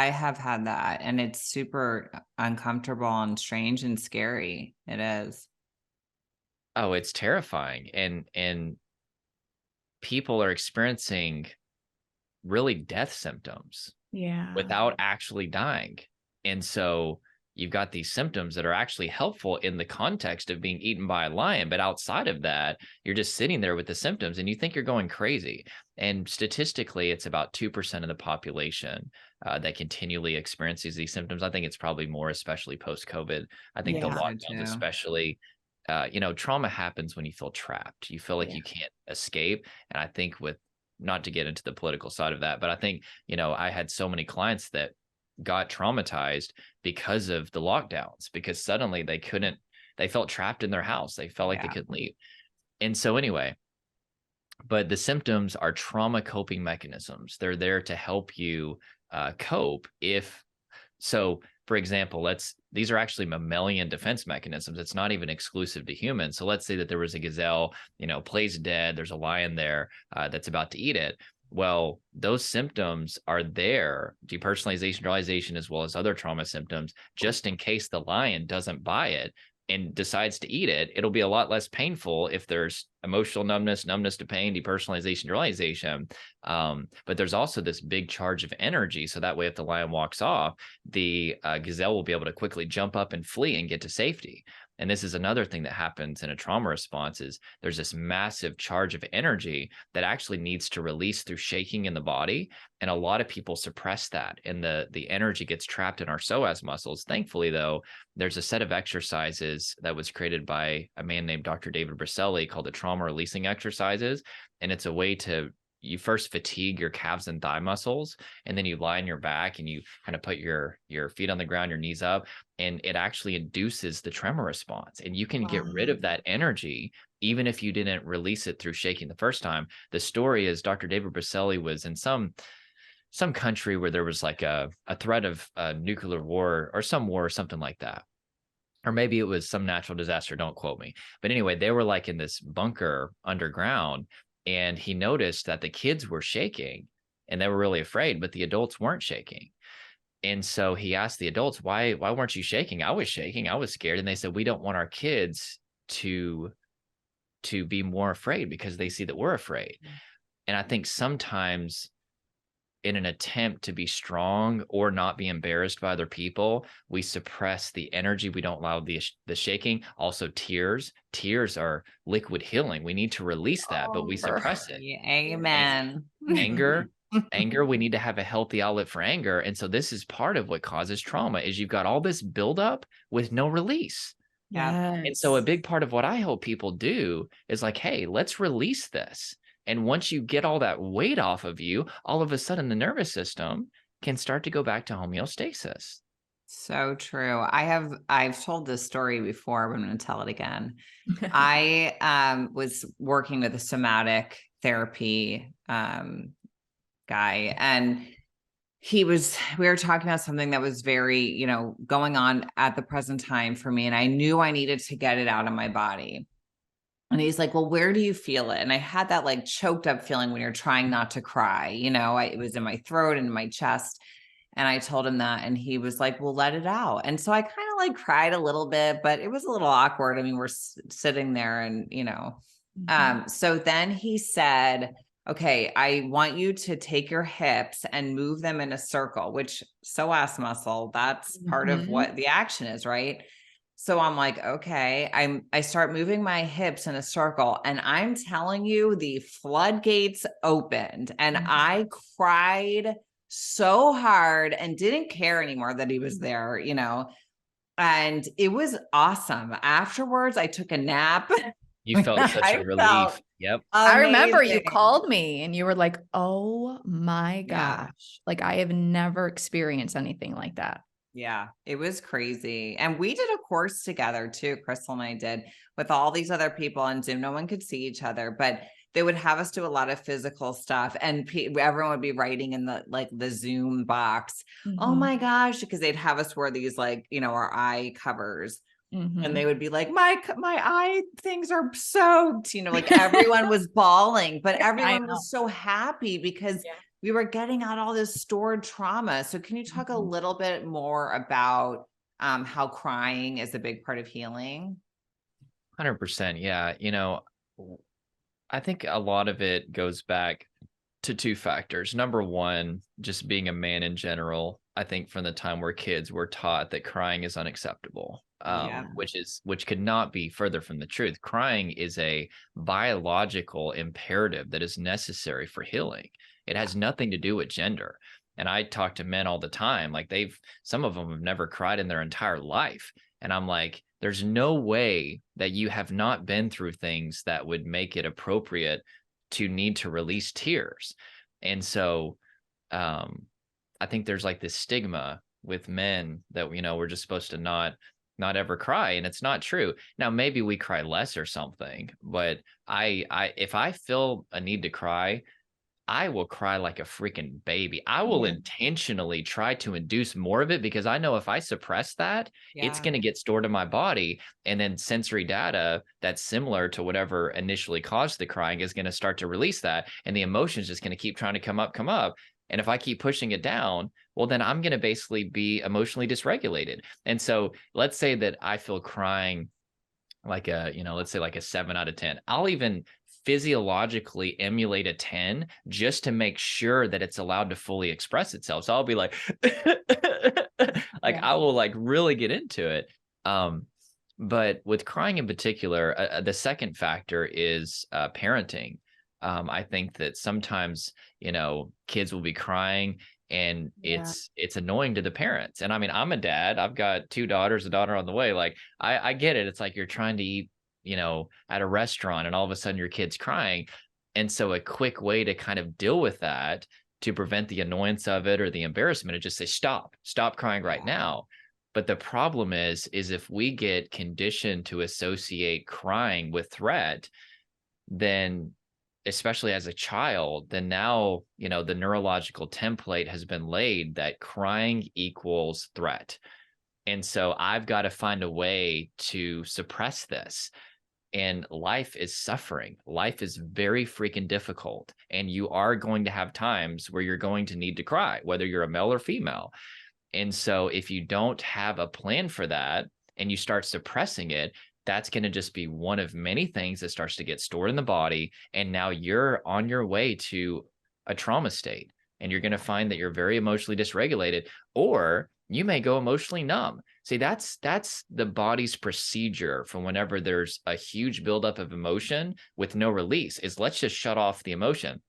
have had that, and it's super uncomfortable and strange and scary. It is. Oh, it's terrifying. And people are experiencing really death symptoms without actually dying. And so you've got these symptoms that are actually helpful in the context of being eaten by a lion. But outside of that, you're just sitting there with the symptoms and you think you're going crazy. And statistically, it's about 2% of the population that continually experiences these symptoms. I think it's probably more, especially post-COVID. I think the lockdowns, especially, trauma happens when you feel trapped. You feel like you can't escape. And I think not to get into the political side of that, but I think, I had so many clients that got traumatized because of the lockdowns, because suddenly they felt trapped in their house. They felt like they couldn't leave. And so anyway, but the symptoms are trauma coping mechanisms. They're there to help you cope. For example, these are actually mammalian defense mechanisms. It's not even exclusive to humans. So let's say that there was a gazelle, plays dead. There's a lion there that's about to eat it. Well, those symptoms are there, depersonalization, realization, as well as other trauma symptoms, just in case the lion doesn't buy it and decides to eat it. It'll be a lot less painful if there's emotional numbness to pain, depersonalization, realization. But there's also this big charge of energy. So that way, if the lion walks off, the gazelle will be able to quickly jump up and flee and get to safety. And this is another thing that happens in a trauma response is there's this massive charge of energy that actually needs to release through shaking in the body. And a lot of people suppress that, and the energy gets trapped in our psoas muscles. Thankfully, though, there's a set of exercises that was created by a man named Dr. David Berceli called the trauma releasing exercises. And it's a way you first fatigue your calves and thigh muscles, and then you lie on your back and you kind of put your feet on the ground, your knees up, and it actually induces the tremor response. And you can get rid of that energy, even if you didn't release it through shaking the first time. The story is Dr. David Berceli was in some country where there was like a threat of nuclear war or some war or something like that. Or maybe it was some natural disaster. Don't quote me. But anyway, they were like in this bunker underground. And he noticed that the kids were shaking and they were really afraid, but the adults weren't shaking. And so he asked the adults, why weren't you shaking? I was shaking. I was scared. And they said, we don't want our kids to be more afraid because they see that we're afraid. And I think sometimes in an attempt to be strong or not be embarrassed by other people, we suppress the energy. We don't allow the shaking. Also, tears are liquid healing. We need to release that, but we suppress it. Amen. Anger, anger, we need to have a healthy outlet for anger. And so this is part of what causes trauma is you've got all this buildup with no release. Yeah. And so a big part of what I help people do is like, hey, let's release this. And once you get all that weight off of you, all of a sudden the nervous system can start to go back to homeostasis. So true. I've told this story before, but I'm going to tell it again. I was working with a somatic therapy guy, and we were talking about something that was very, going on at the present time for me. And I knew I needed to get it out of my body. And he's like, well, where do you feel it? And I had that like choked up feeling when you're trying not to cry, it was in my throat and in my chest. And I told him that, and he was like, well, let it out. And so I kind of like cried a little bit, but it was a little awkward. I mean, we're sitting there and, so then he said, okay, I want you to take your hips and move them in a circle, which psoas muscle, that's part of what the action is, right? So I'm like, okay, I start moving my hips in a circle, and I'm telling you, the floodgates opened, and I cried so hard and didn't care anymore that he was there, and it was awesome. Afterwards, I took a nap. You felt such a relief. Yep. I remember you called me and you were like, oh my gosh, like I have never experienced anything like that. Yeah, it was crazy. And we did a course together too. Crystal and I did with all these other people on Zoom. No one could see each other, but they would have us do a lot of physical stuff, and everyone would be writing in the Zoom box, oh my gosh, because they'd have us wear these our eye covers. And they would be like, my eye things are soaked, everyone was bawling, but everyone was so happy because we were getting out all this stored trauma. So can you talk a little bit more about how crying is a big part of healing? 100%. Yeah. I think a lot of it goes back to two factors. Number one, just being a man in general. I think from the time we're kids, we're taught that crying is unacceptable, which could not be further from the truth. Crying is a biological imperative that is necessary for healing. It has nothing to do with gender. And I talk to men all the time, like some of them have never cried in their entire life. And I'm like, there's no way that you have not been through things that would make it appropriate to need to release tears. And so I think there's like this stigma with men that, we're just supposed to not ever cry. And it's not true. Now, maybe we cry less or something, but if I feel a need to cry, I will cry like a freaking baby. I will intentionally try to induce more of it because I know if I suppress that, it's going to get stored in my body. And then sensory data that's similar to whatever initially caused the crying is going to start to release that. And the emotion is just going to keep trying to come up. And if I keep pushing it down, well, then I'm going to basically be emotionally dysregulated. And so let's say that I feel crying like let's say like a 7 out of 10. I'll even physiologically emulate a 10 just to make sure that it's allowed to fully express itself. So I'll be like, I will like really get into it. But with crying in particular, the second factor is parenting. I think that sometimes, kids will be crying and it's annoying to the parents. And I mean, I'm a dad, I've got 2 daughters, a daughter on the way. Like I get it. It's like you're trying to eat, at a restaurant and all of a sudden your kid's crying. And so a quick way to kind of deal with that to prevent the annoyance of it or the embarrassment is just say, stop crying right now. But the problem is if we get conditioned to associate crying with threat, then especially as a child, then now, the neurological template has been laid that crying equals threat. And so I've got to find a way to suppress this. And life is suffering. Life is very freaking difficult. And you are going to have times where you're going to need to cry, whether you're a male or female. And so if you don't have a plan for that and you start suppressing it, that's going to just be one of many things that starts to get stored in the body. And now you're on your way to a trauma state. And you're going to find that you're very emotionally dysregulated, or you may go emotionally numb. See, that's the body's procedure for whenever there's a huge buildup of emotion with no release, is let's just shut off the emotion.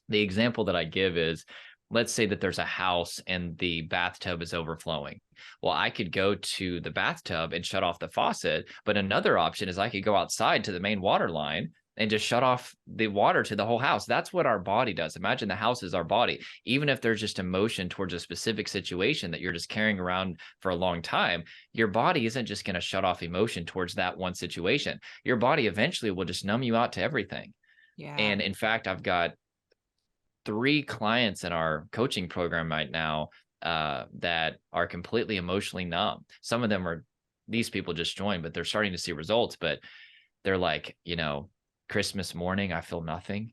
The example that I give is, let's say that there's a house and the bathtub is overflowing. Well, I could go to the bathtub and shut off the faucet, but another option is I could go outside to the main water line and just shut off the water to the whole house. That's what our body does. Imagine the house is our body. Even if there's just emotion towards a specific situation that you're just carrying around for a long time, your body isn't just going to shut off emotion towards that one situation. Your body eventually will just numb you out to everything. Yeah. And in fact, I've got 3 clients in our coaching program right now that are completely emotionally numb. Some of them are, these people just joined, but they're starting to see results. But they're like, Christmas morning, I feel nothing.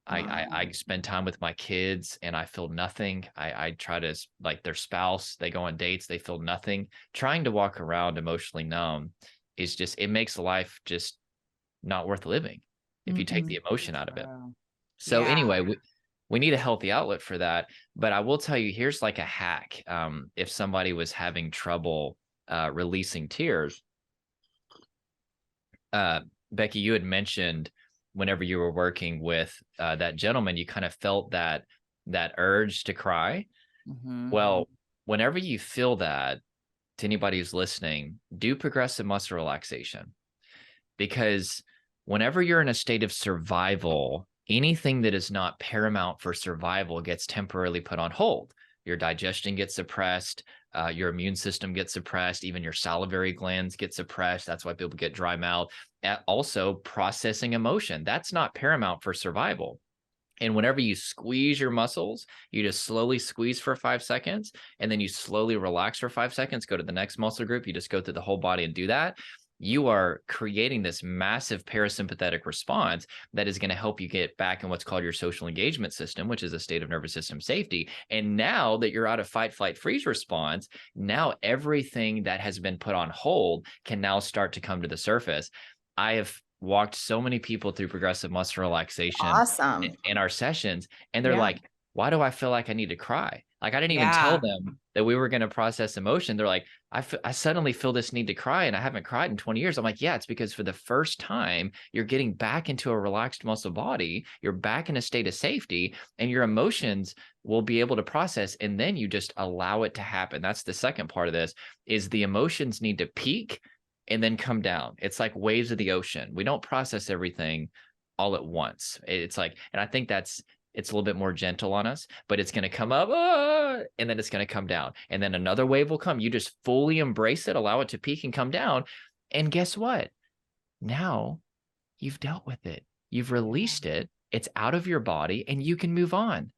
I spend time with my kids and I feel nothing. I try to, like, their spouse, they go on dates, they feel nothing. Trying to walk around emotionally numb is just, it makes life just not worth living if you take the emotion out of it. So anyway, we need a healthy outlet for that. But I will tell you, here's like a hack. If somebody was having trouble releasing tears, Becky, you had mentioned whenever you were working with that gentleman, you kind of felt that urge to cry. Mm-hmm. Well, whenever you feel that, to anybody who's listening, do progressive muscle relaxation. Because whenever you're in a state of survival, anything that is not paramount for survival gets temporarily put on hold. Your digestion gets suppressed, your immune system gets suppressed, even your salivary glands get suppressed. That's why people get dry mouth. Also, processing emotion, that's not paramount for survival. And whenever you squeeze your muscles, you just slowly squeeze for 5 seconds, and then you slowly relax for 5 seconds, go to the next muscle group. You just go through the whole body and do that. You are creating this massive parasympathetic response that is going to help you get back in what's called your social engagement system, which is a state of nervous system safety. And now that you're out of fight, flight, freeze response, now everything that has been put on hold can now start to come to the surface. I have walked so many people through progressive muscle relaxation in our sessions, and they're like, why do I feel like I need to cry? Like, I didn't even tell them that we were going to process emotion. They're like, I suddenly feel this need to cry, and I haven't cried in 20 years. I'm like, yeah, it's because for the first time, you're getting back into a relaxed muscle body. You're back in a state of safety, and your emotions will be able to process, and then you just allow it to happen. That's the second part of this, is the emotions need to peak and then come down. It's like waves of the ocean. We don't process everything all at once. It's like, and I think it's a little bit more gentle on us, but it's going to come up and then it's going to come down. And then another wave will come. You just fully embrace it, allow it to peak and come down. And guess what? Now you've dealt with it. You've released it. It's out of your body and you can move on.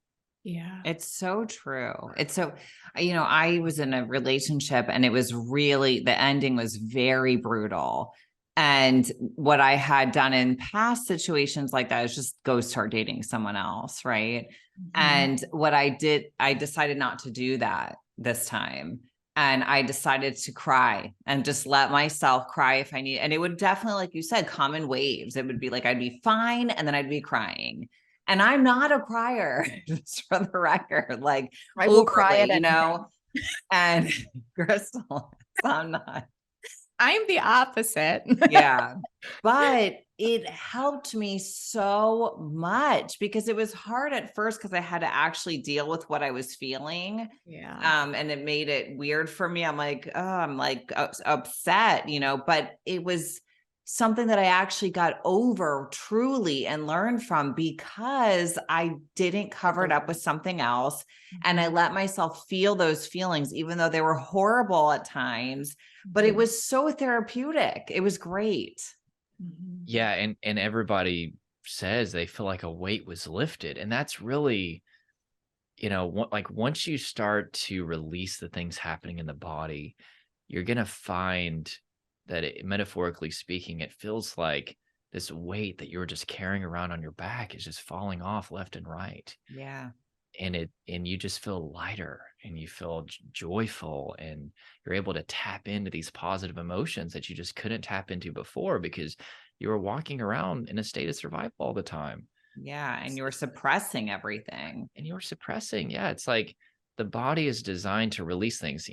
Yeah, it's so true. It's so, I was in a relationship and it was really, the ending was very brutal. And what I had done in past situations like that is just go start dating someone else. Right. Mm-hmm. And what I did, I decided not to do that this time. And I decided to cry and just let myself cry if I need. And it would definitely, like you said, come in waves. It would be like, I'd be fine. And then I'd be crying. And I'm not a crier, just for the record. Like, I will cry at and Crystal, I'm not. I'm the opposite. Yeah. But it helped me so much because it was hard at first because I had to actually deal with what I was feeling. Yeah. And it made it weird for me. I'm like, upset, but it was something that I actually got over truly and learned from because I didn't cover it up with something else. And I let myself feel those feelings, even though they were horrible at times, but it was so therapeutic. It was great. Yeah. And everybody says they feel like a weight was lifted. And that's really, like once you start to release the things happening in the body, you're going to find that metaphorically speaking, it feels like this weight that you were just carrying around on your back is just falling off left and right. Yeah. And you just feel lighter and you feel joyful and you're able to tap into these positive emotions that you just couldn't tap into before because you were walking around in a state of survival all the time. Yeah. And you were suppressing everything. Yeah. It's like the body is designed to release things,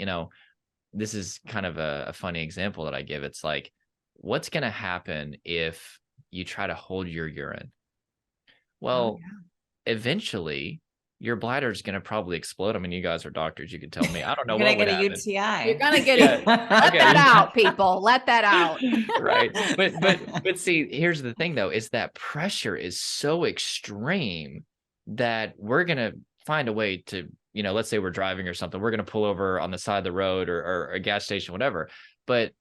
This is kind of a funny example that I give. It's like, what's going to happen if you try to hold your urine? Well, eventually your bladder is going to probably explode. I mean, you guys are doctors. You can tell me. I don't know You're what gonna would get a happen. UTI. You're gonna get Yeah. it. Let Okay. that out, people. Let that out. Right. But see, here's the thing though, is that pressure is so extreme that we're gonna find a way to, let's say we're driving or something, we're gonna pull over on the side of the road or a gas station, whatever. But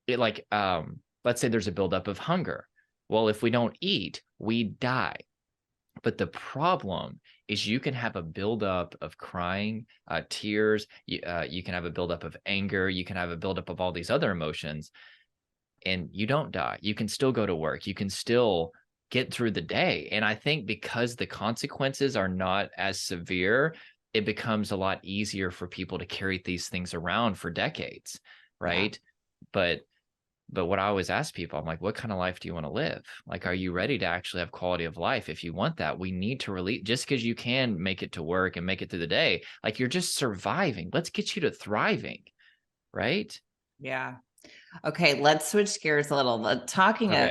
it let's say there's a buildup of hunger. Well, if we don't eat, we die. But the problem is you can have a buildup of crying, tears. You can have a buildup of anger. You can have a buildup of all these other emotions, and you don't die. You can still go to work. You can still get through the day. And I think because the consequences are not as severe, it becomes a lot easier for people to carry these things around for decades, right? Yeah. But what I always ask people, I'm like, what kind of life do you want to live? Like, are you ready to actually have quality of life? If you want that, we need to release, just because you can make it to work and make it through the day, like you're just surviving. Let's get you to thriving, right? Yeah. Okay, let's switch gears a little.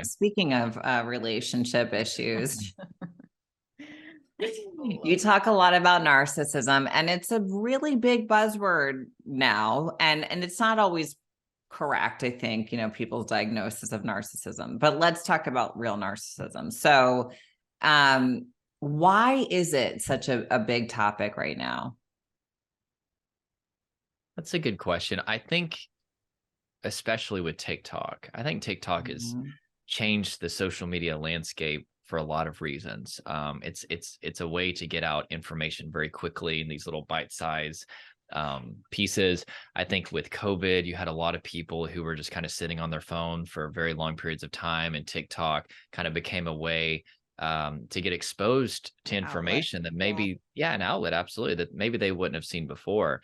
Speaking of relationship issues, you talk a lot about narcissism, and it's a really big buzzword now, and it's not always correct, I think, people's diagnosis of narcissism. But let's talk about real narcissism. So, why is it such a big topic right now? That's a good question. I think, especially with TikTok, I think TikTok has changed the social media landscape for a lot of reasons. It's a way to get out information very quickly in these little bite-sized pieces. I think with COVID, you had a lot of people who were just kind of sitting on their phone for very long periods of time, and TikTok kind of became a way to get exposed to information that maybe, an outlet, absolutely, that maybe they wouldn't have seen before.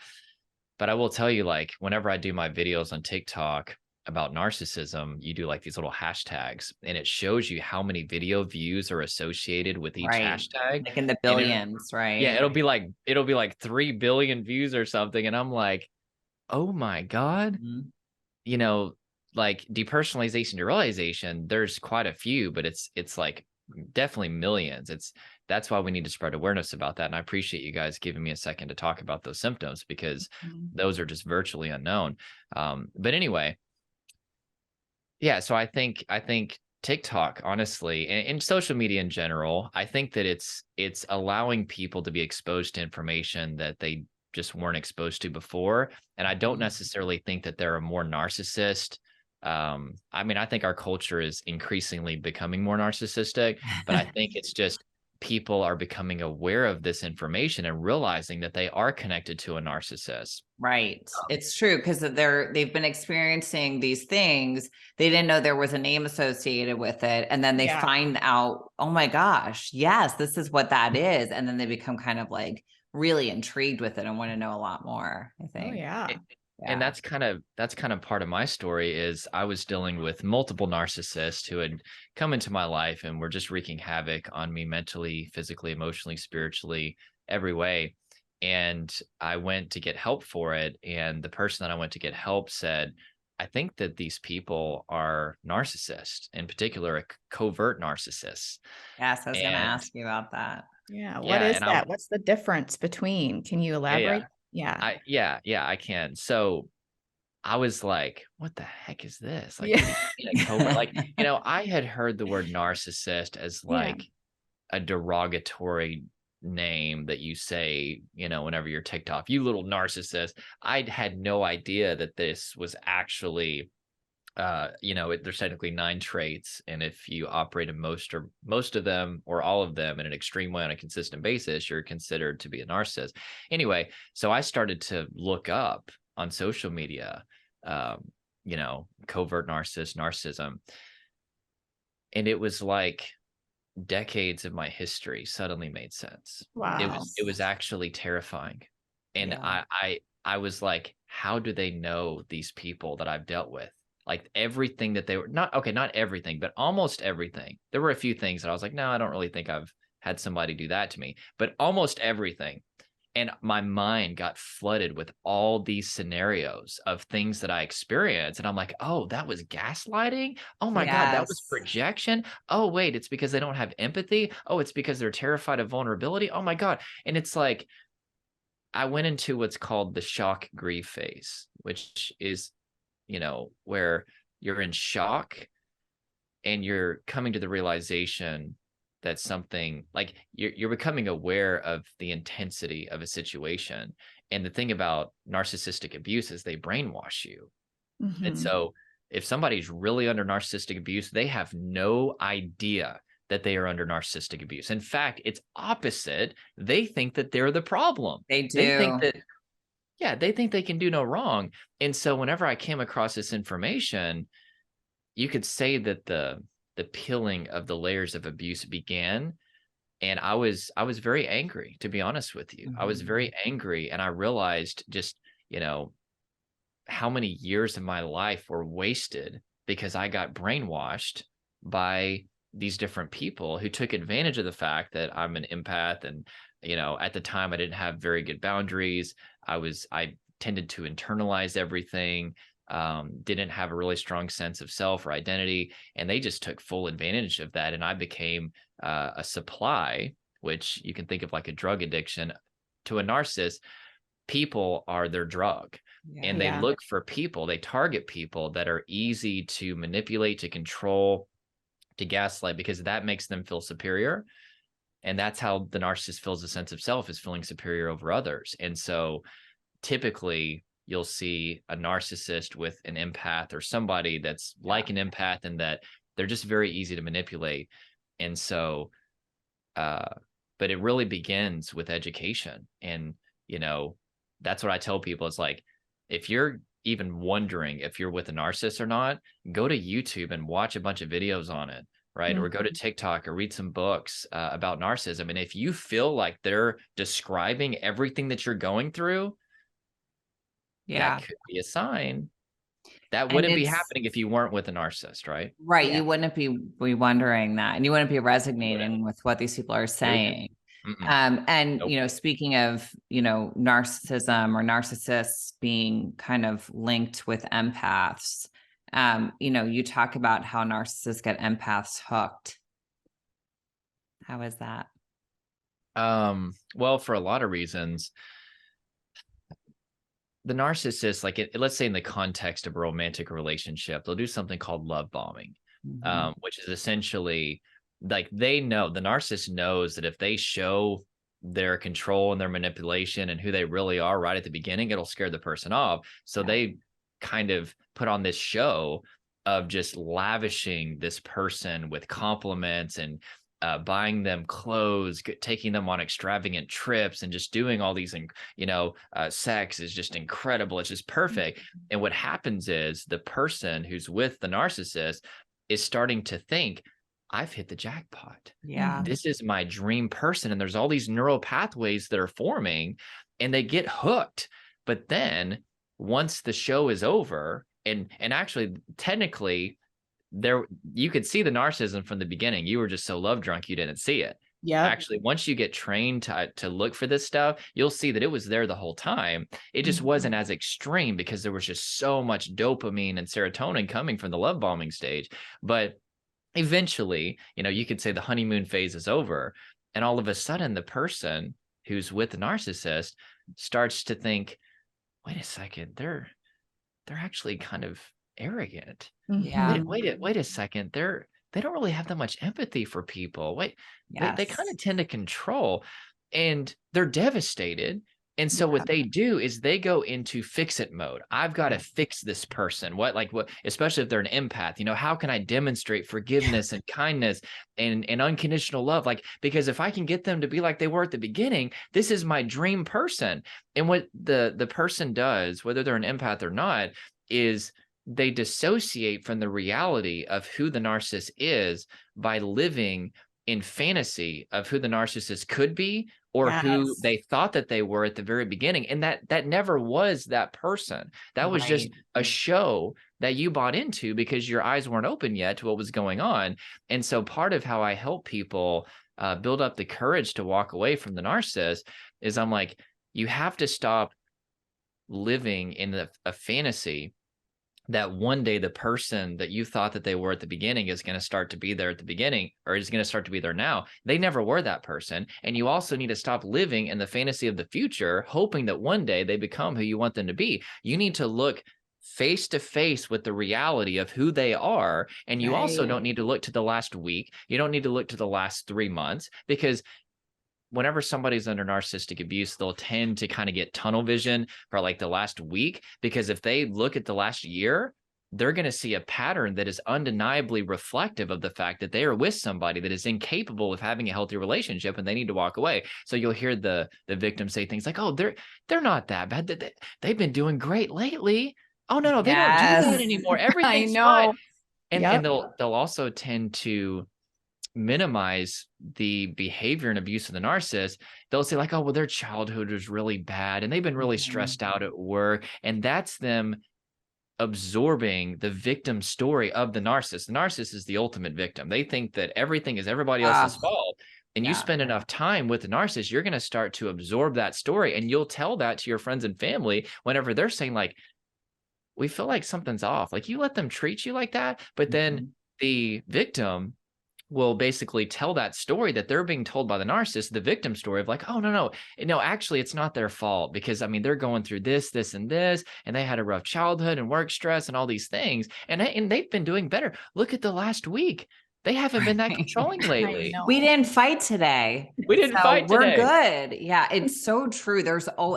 But I will tell you, like, whenever I do my videos on TikTok about narcissism, you do like these little hashtags, and it shows you how many video views are associated with each hashtag. Like in the billions, right? Yeah, it'll be like 3 billion views or something. And I'm like, oh my God. Like depersonalization, derealisation, there's quite a few, but it's like definitely millions. That's why we need to spread awareness about that. And I appreciate you guys giving me a second to talk about those symptoms, because those are just virtually unknown. But anyway, yeah, so I think TikTok, honestly, and social media in general, I think that it's allowing people to be exposed to information that they just weren't exposed to before. And I don't necessarily think that they're a more narcissist. I mean, I think our culture is increasingly becoming more narcissistic, but I think it's just people are becoming aware of this information and realizing that they are connected to a narcissist. Right. It's true, because they've been experiencing these things. They didn't know there was a name associated with it. And then they find out, oh my gosh, yes, this is what that is. And then they become kind of like really intrigued with it and want to know a lot more, I think. Oh, yeah. And that's kind of part of my story. Is I was dealing with multiple narcissists who had come into my life and were just wreaking havoc on me mentally, physically, emotionally, spiritually, every way. And I went to get help for it. And the person that I went to get help said, I think that these people are narcissists, in particular, a covert narcissists. Yes, I was going to ask you about that. Yeah. What is that? What's the difference between? Can you elaborate? Yeah, I can. So I was like, what the heck is this? Like, like, I had heard the word narcissist as like a derogatory name that you say, whenever you're ticked off, you little narcissist. I had no idea that this was actually, there's technically 9 traits. And if you operate in most of them or all of them in an extreme way on a consistent basis, you're considered to be a narcissist. Anyway, so I started to look up on social media, covert narcissism. And it was like decades of my history suddenly made sense. Wow. It was actually terrifying. And I was like, how do they know these people that I've dealt with? Like everything that they were not everything, but almost everything. There were a few things that I was like, no, I don't really think I've had somebody do that to me, but almost everything. And my mind got flooded with all these scenarios of things that I experienced. And I'm like, oh, that was gaslighting. Oh my God, that was Yes. projection. Oh, wait, it's because they don't have empathy. Oh, it's because they're terrified of vulnerability. Oh my God. And it's like, I went into what's called the shock grief phase, which is, where you're in shock and you're coming to the realization that something, like, you're becoming aware of the intensity of a situation. And the thing about narcissistic abuse is they brainwash you. And so if somebody's really under narcissistic abuse, they have no idea that they are under narcissistic abuse. In fact, it's opposite. They think that they're the problem. They do. They think that, yeah, they think they can do no wrong. And so whenever I came across this information, you could say that the peeling of the layers of abuse began. And I was very angry, to be honest with you. I was very angry, and I realized just, how many years of my life were wasted because I got brainwashed by these different people who took advantage of the fact that I'm an empath. And, at the time I didn't have very good boundaries. I tended to internalize everything. Didn't have a really strong sense of self or identity, and they just took full advantage of that. And I became a supply, which you can think of like a drug addiction. To a narcissist, people are their drug. And they look for people, they target people that are easy to manipulate, to control, to gaslight, because that makes them feel superior. And that's how the narcissist feels a sense of self, is feeling superior over others. And so typically you'll see a narcissist with an empath, or somebody that's like an empath, and that they're just very easy to manipulate. And so, but it really begins with education. And, that's what I tell people. It's like, if you're even wondering if you're with a narcissist or not, go to YouTube and watch a bunch of videos on it, right? Or go to TikTok or read some books about narcissism. And if you feel like they're describing everything that you're going through, that could be a sign. That wouldn't be happening if you weren't with a narcissist, right? Right. You wouldn't be wondering that, and you wouldn't be resonating with what these people are saying. And, speaking of, narcissism or narcissists being kind of linked with empaths, you talk about how narcissists get empaths hooked. How is that? Well, for a lot of reasons. The narcissist, like, let's say in the context of a romantic relationship, they'll do something called love bombing, which is essentially, like, the narcissist knows that if they show their control and their manipulation and who they really are right at the beginning, it'll scare the person off. So they kind of put on this show of just lavishing this person with compliments and buying them clothes, taking them on extravagant trips, and just doing all these, sex is just incredible. It's just perfect. And what happens is the person who's with the narcissist is starting to think, I've hit the jackpot. Yeah. This is my dream person. And there's all these neural pathways that are forming, and they get hooked. But then once the show is over, and actually technically, you could see the narcissism from the beginning. You were just so love drunk you didn't see it. Actually, once you get trained to look for this stuff, you'll see that it was there the whole time. It just wasn't as extreme because there was just so much dopamine and serotonin coming from the love bombing stage. But eventually, you could say the honeymoon phase is over, and all of a sudden the person who's with the narcissist starts to think, wait a second, they're actually kind of arrogant. Wait a second. They don't really have that much empathy for people. They kind of tend to control, and they're devastated. And so what they do is they go into fix it mode. I've got to fix this person. What, especially if they're an empath, how can I demonstrate forgiveness and kindness and unconditional love? Because if I can get them to be like they were at the beginning, this is my dream person. And what the person does, whether they're an empath or not, is they dissociate from the reality of who the narcissist is by living in fantasy of who the narcissist could be, or who they thought that they were at the very beginning. And that never was that person. That was just a show that you bought into because your eyes weren't open yet to what was going on. And so part of how I help people build up the courage to walk away from the narcissist is I'm like, you have to stop living in a fantasy that one day the person that you thought that they were at the beginning is going to start to be there at the beginning, or is going to start to be there now. They never were that person. And you also need to stop living in the fantasy of the future, hoping that one day they become who you want them to be. You need to look face to face with the reality of who they are. And you also don't need to look to the last week. You don't need to look to the last 3 months, because whenever somebody's under narcissistic abuse, they'll tend to kind of get tunnel vision for like the last week, because if they look at the last year, they're going to see a pattern that is undeniably reflective of the fact that they are with somebody that is incapable of having a healthy relationship, and they need to walk away. So you'll hear the victim say things like, "Oh, they're not that bad. They've been doing great lately. Oh no, they don't do that anymore. Everything's fine." And they'll also tend to minimize the behavior and abuse of the narcissist. They'll say like, "Oh, well, their childhood was really bad and they've been really stressed out at work." And that's them absorbing the victim story of the narcissist. The narcissist is the ultimate victim. They think that everything is everybody else's fault. And you spend enough time with the narcissist, you're going to start to absorb that story, and you'll tell that to your friends and family whenever they're saying like, "We feel like something's off. Like, you let them treat you like that." But then the victim will basically tell that story that they're being told by the narcissist, the victim story of like, "Oh, no, actually it's not their fault, because I mean, they're going through this, this, and this, and they had a rough childhood and work stress and all these things. And they've been doing better. Look at the last week. They haven't been that controlling lately. We didn't fight today. We didn't fight today. We're good." Yeah, it's so true.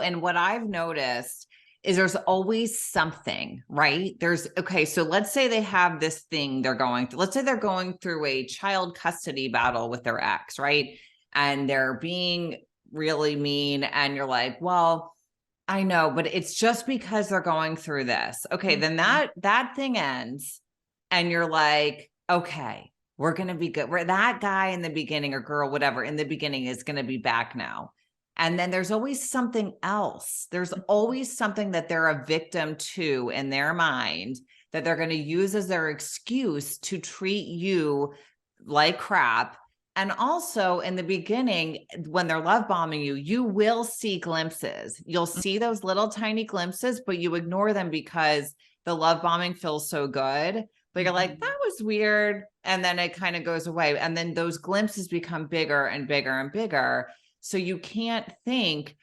And what I've noticed is there's always something, right? So let's say they have this thing they're going through. Let's say they're going through a child custody battle with their ex, right? And they're being really mean. And you're like, "Well, I know, but it's just because they're going through this." Okay, then that thing ends. And you're like, "Okay, we're going to be good. That guy in the beginning, or girl, whatever, in the beginning is going to be back now." And then there's always something else. There's always something that they're a victim to in their mind that they're going to use as their excuse to treat you like crap. And also in the beginning, when they're love bombing you, you will see glimpses. You'll see those little tiny glimpses, but you ignore them because the love bombing feels so good. But you're like, "That was weird." And then it kind of goes away. And then those glimpses become bigger and bigger and bigger. So you can't think,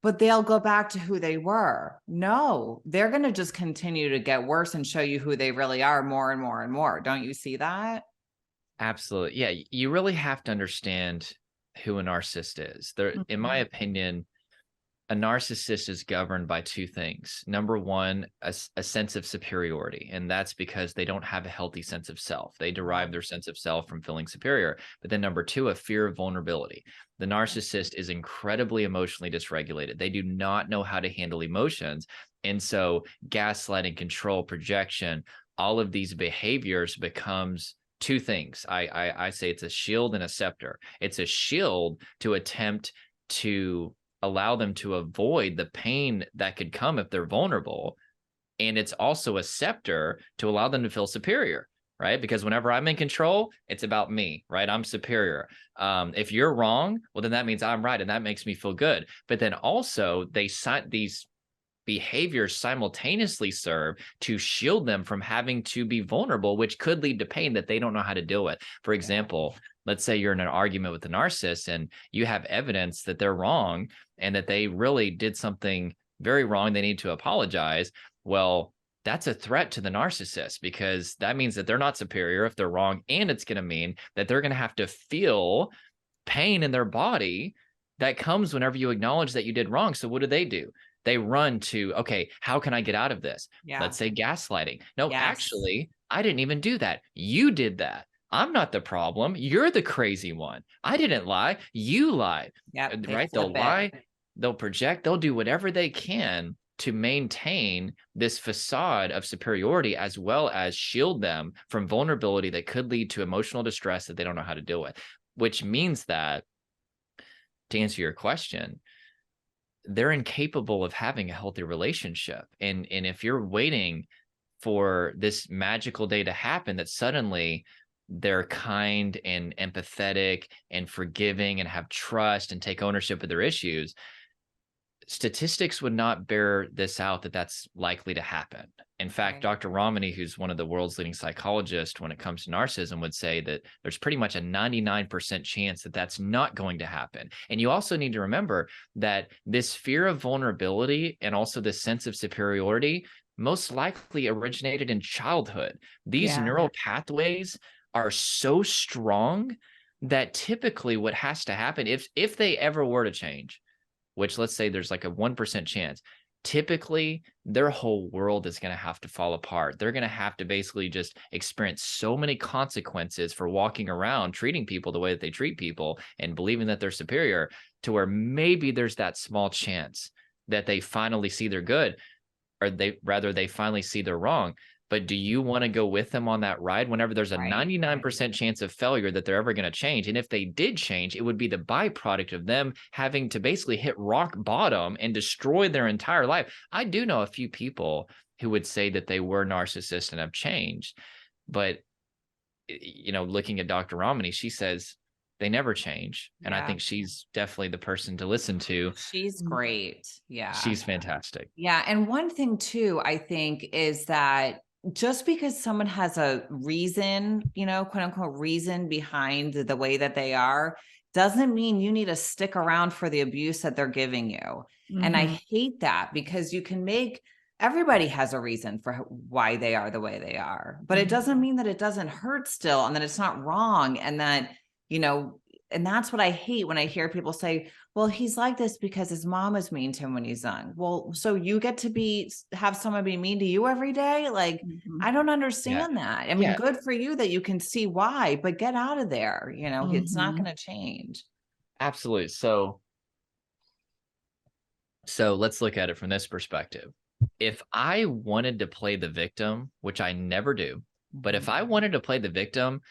but they'll go back to who they were. No, they're going to just continue to get worse and show you who they really are more and more and more. Don't you see that? Absolutely. Yeah. You really have to understand who a narcissist is. In my opinion, a narcissist is governed by 2 things. Number one, a sense of superiority. And that's because they don't have a healthy sense of self. They derive their sense of self from feeling superior. But then number 2, a fear of vulnerability. The narcissist is incredibly emotionally dysregulated. They do not know how to handle emotions. And so gaslighting, control, projection, all of these behaviors becomes 2 things. I say it's a shield and a scepter. It's a shield to attempt to allow them to avoid the pain that could come if they're vulnerable. And it's also a scepter to allow them to feel superior, right? Because whenever I'm in control, it's about me, right? I'm superior. If you're wrong, well, then that means I'm right. And that makes me feel good. But then also these behaviors simultaneously serve to shield them from having to be vulnerable, which could lead to pain that they don't know how to deal with. For example, let's say you're in an argument with the narcissist and you have evidence that they're wrong and that they really did something very wrong. They need to apologize. Well, that's a threat to the narcissist, because that means that they're not superior if they're wrong. And it's going to mean that they're going to have to feel pain in their body that comes whenever you acknowledge that you did wrong. So what do? They run to, okay, how can I get out of this? Yeah. Let's say gaslighting. No, actually, I didn't even do that. You did that. I'm not the problem. You're the crazy one. I didn't lie. You lied. Yeah, right? They'll lie. They'll project. They'll do whatever they can to maintain this facade of superiority, as well as shield them from vulnerability that could lead to emotional distress that they don't know how to deal with. Which means that, to answer your question, they're incapable of having a healthy relationship. And if you're waiting for this magical day to happen, that suddenly they're kind and empathetic and forgiving and have trust and take ownership of their issues, statistics would not bear this out that that's likely to happen. In fact, Right. Dr. Ramani, who's one of the world's leading psychologists when it comes to narcissism, would say that there's pretty much a 99% chance that that's not going to happen. And you also need to remember that this fear of vulnerability and also this sense of superiority most likely originated in childhood. These Yeah. neural pathways are so strong that typically what has to happen, if they ever were to change, which let's say there's like a 1% chance, typically their whole world is going to have to fall apart. They're going to have to basically just experience so many consequences for walking around, treating people the way that they treat people and believing that they're superior, to where maybe there's that small chance that they finally see they're good, or they finally see they're wrong. But do you want to go with them on that ride whenever there's a 99% chance of failure that they're ever going to change? And if they did change, it would be the byproduct of them having to basically hit rock bottom and destroy their entire life. I do know a few people who would say that they were narcissists and have changed. But, looking at Dr. Ramani, she says they never change. And I think she's definitely the person to listen to. She's great. Yeah. She's fantastic. Yeah. And one thing too, I think, is that just because someone has a reason, quote unquote reason behind the way that they are, doesn't mean you need to stick around for the abuse that they're giving you. Mm-hmm. And I hate that, because everybody has a reason for why they are the way they are, but it doesn't mean that it doesn't hurt still, and that it's not wrong. And that, and that's what I hate when I hear people say, well, he's like this because his mom was mean to him when he's young. Well, so you get to have someone be mean to you every day? Like, I don't understand that. I mean, good for you that you can see why, but get out of there. It's not going to change. Absolutely. So let's look at it from this perspective. If I wanted to play the victim, which I never do, but if I wanted to play the victim,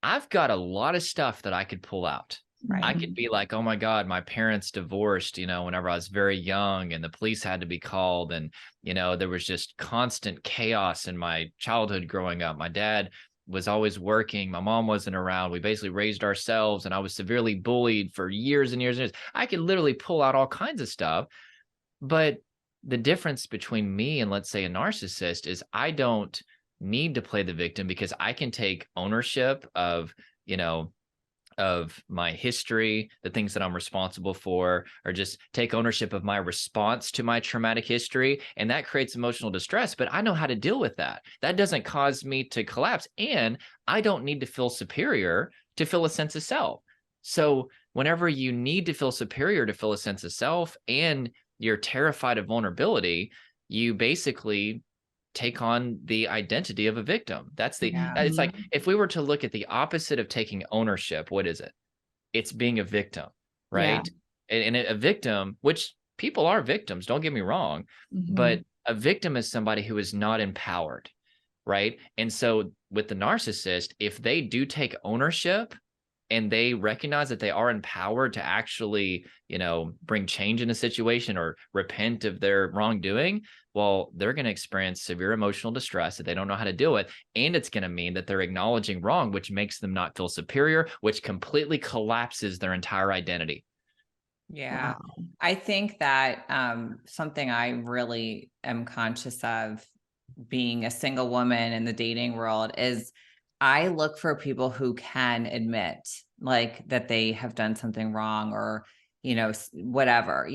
I've got a lot of stuff that I could pull out. Right. I could be like, oh my God, my parents divorced, whenever I was very young, and the police had to be called. And, there was just constant chaos in my childhood growing up. My dad was always working. My mom wasn't around. We basically raised ourselves, and I was severely bullied for years and years and years. I could literally pull out all kinds of stuff. But the difference between me and, let's say, a narcissist is I don't need to play the victim, because I can take ownership of my history, the things that I'm responsible for, or just take ownership of my response to my traumatic history. And that creates emotional distress, but I know how to deal with that. That doesn't cause me to collapse. And I don't need to feel superior to feel a sense of self. So whenever you need to feel superior to feel a sense of self, and you're terrified of vulnerability, you basically take on the identity of a victim. It's like, if we were to look at the opposite of taking ownership, what is it? It's being a victim, right? And a victim, which people are victims, don't get me wrong, but a victim is somebody who is not empowered, right? And so with the narcissist, if they do take ownership and they recognize that they are empowered to actually, bring change in a situation or repent of their wrongdoing, well, they're going to experience severe emotional distress that they don't know how to deal with. And it's going to mean that they're acknowledging wrong, which makes them not feel superior, which completely collapses their entire identity. Yeah. Wow. I think that something I really am conscious of, being a single woman in the dating world, is I look for people who can admit that they have done something wrong, or, whatever,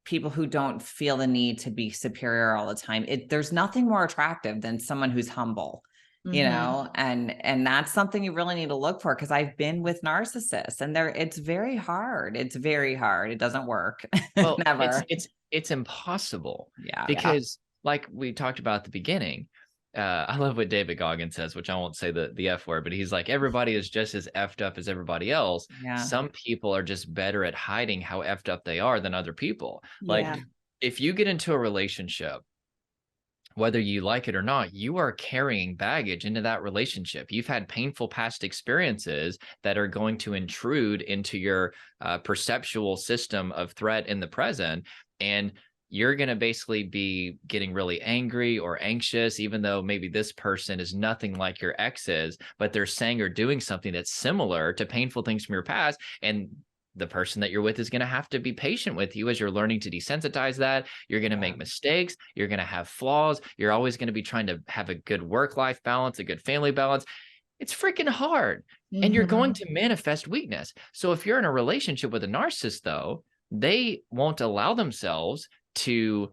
people who don't feel the need to be superior all the time. There's nothing more attractive than someone who's humble, and that's something you really need to look for. Cause I've been with narcissists, and it's very hard. It's very hard. It doesn't work. Well, never. It's impossible. Yeah. Because like we talked about at the beginning, I love what David Goggins says, which I won't say the F word, but he's like, everybody is just as effed up as everybody else. Yeah. Some people are just better at hiding how effed up they are than other people. Like, if you get into a relationship, whether you like it or not, you are carrying baggage into that relationship. You've had painful past experiences that are going to intrude into your perceptual system of threat in the present. And you're going to basically be getting really angry or anxious, even though maybe this person is nothing like your ex is, but they're saying or doing something that's similar to painful things from your past. And the person that you're with is going to have to be patient with you as you're learning to desensitize that. You're going to make mistakes. You're going to have flaws. You're always going to be trying to have a good work-life balance, a good family balance. It's freaking hard. And you're going to manifest weakness. So if you're in a relationship with a narcissist, though, they won't allow themselves to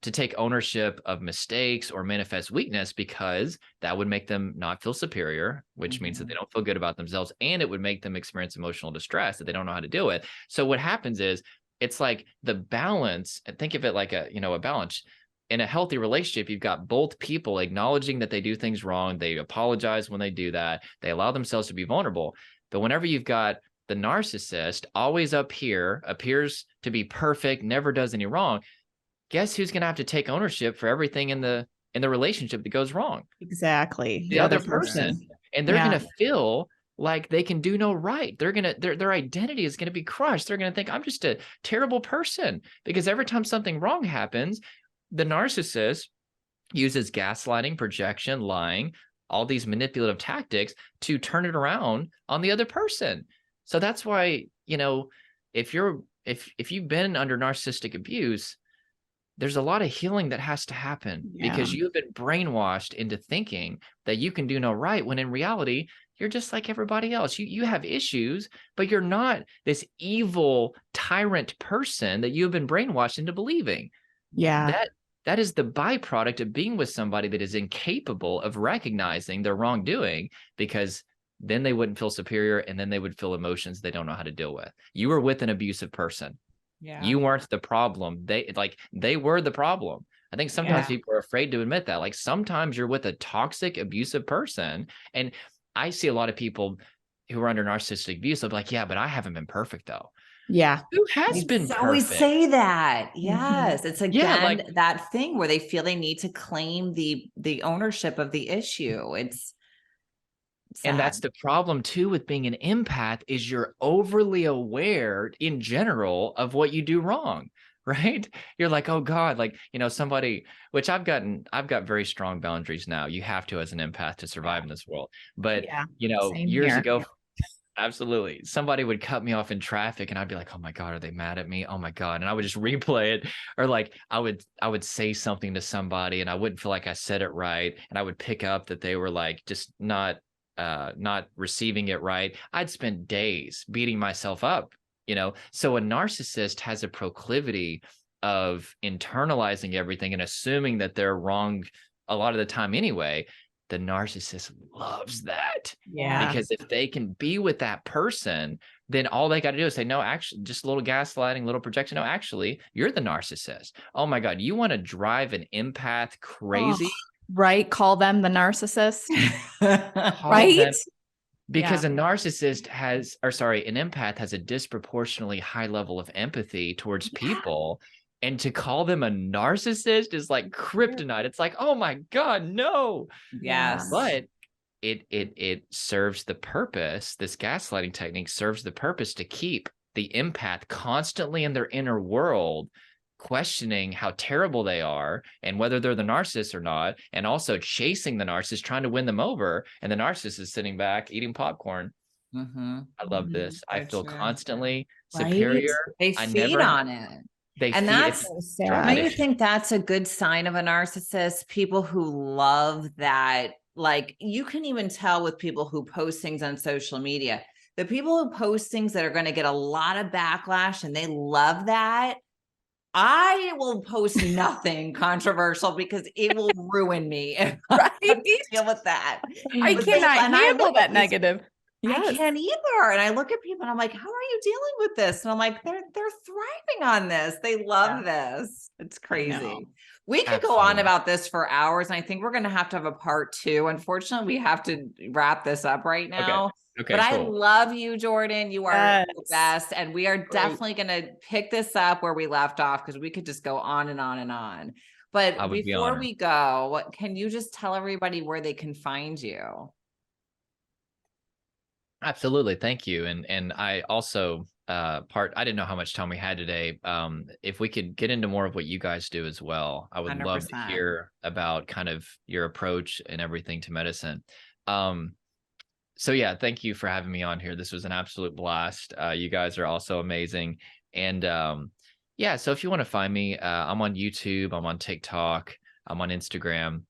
take ownership of mistakes or manifest weakness, because that would make them not feel superior, which means that they don't feel good about themselves, and it would make them experience emotional distress that they don't know how to deal with. So what happens is, it's like the balance, and think of it like a balance. In a healthy relationship, you've got both people acknowledging that they do things wrong. They apologize when they do that. They allow themselves to be vulnerable. But whenever you've got the narcissist always up here, appears to be perfect, never does any wrong, guess who's going to have to take ownership for everything in the relationship that goes wrong? Exactly. The other person. And they're going to feel like they can do no right. They're going to, their identity is going to be crushed. They're going to think, I'm just a terrible person, because every time something wrong happens, the narcissist uses gaslighting, projection, lying, all these manipulative tactics to turn it around on the other person. So that's why, if you've been under narcissistic abuse, there's a lot of healing that has to happen, because you've been brainwashed into thinking that you can do no right, when in reality, you're just like everybody else. You have issues, but you're not this evil tyrant person that you've been brainwashed into believing. That is the byproduct of being with somebody that is incapable of recognizing their wrongdoing, because then they wouldn't feel superior, and then they would feel emotions they don't know how to deal with. You were with an abusive person. You weren't the problem. They were the problem. I think sometimes people are afraid to admit that. Like, sometimes you're with a toxic, abusive person. And I see a lot of people who are under narcissistic abuse. They'll be like, yeah, but I haven't been perfect though. Yeah. Who has been perfect? Always say that. Yes. It's again, that thing where they feel they need to claim the ownership of the issue. It's sad. And that's the problem too with being an empath, is you're overly aware in general of what you do wrong, right? You're like, oh God, like, somebody, which I've got very strong boundaries now. You have to, as an empath, to survive in this world. But, years ago, absolutely, somebody would cut me off in traffic, and I'd be like, oh my God, are they mad at me? Oh my God. And I would just replay it. Or like, I would say something to somebody, and I wouldn't feel like I said it right. And I would pick up that they were like, just not receiving it right. I'd spend days beating myself up, So a narcissist has a proclivity of internalizing everything and assuming that they're wrong a lot of the time anyway. The narcissist loves that. Because if they can be with that person, then all they got to do is say, no, actually, just a little gaslighting, little projection. No, actually, you're the narcissist. Oh my God. You want to drive an empath crazy? Right. Call them the narcissist. Right. Because an empath has a disproportionately high level of empathy towards people. And to call them a narcissist is like kryptonite. It's like, oh my God, no. Yes. But it serves the purpose. This gaslighting technique serves the purpose to keep the empath constantly in their inner world, questioning how terrible they are and whether they're the narcissist or not, and also chasing the narcissist, trying to win them over. And the narcissist is sitting back eating popcorn. I love this. I feel constantly superior. They feed on it. That's don't you think that's a good sign of a narcissist? People who love that, like, you can even tell with people who post things on social media, the people who post things that are going to get a lot of backlash and they love that. I will post nothing controversial because it will ruin me. If I have to deal with that. I cannot handle that negative. I can't either. And I look at people and I'm like, how are you dealing with this? And I'm like, they're thriving on this. They love this. It's crazy. We could go on about this for hours. And I think we're going to have a part 2. Unfortunately, we have to wrap this up right now. Okay, but cool. I love you, Jordan. You are the best. And we are definitely going to pick this up where we left off, because we could just go on and on and on. But before we go, can you just tell everybody where they can find you? Absolutely. Thank you. And I also, I didn't know how much time we had today. If we could get into more of what you guys do as well, I would 100%. Love to hear about kind of your approach and everything to medicine. So yeah, thank you for having me on here. This was an absolute blast. You guys are also amazing. And yeah, so if you want to find me, I'm on YouTube, I'm on TikTok, I'm on Instagram,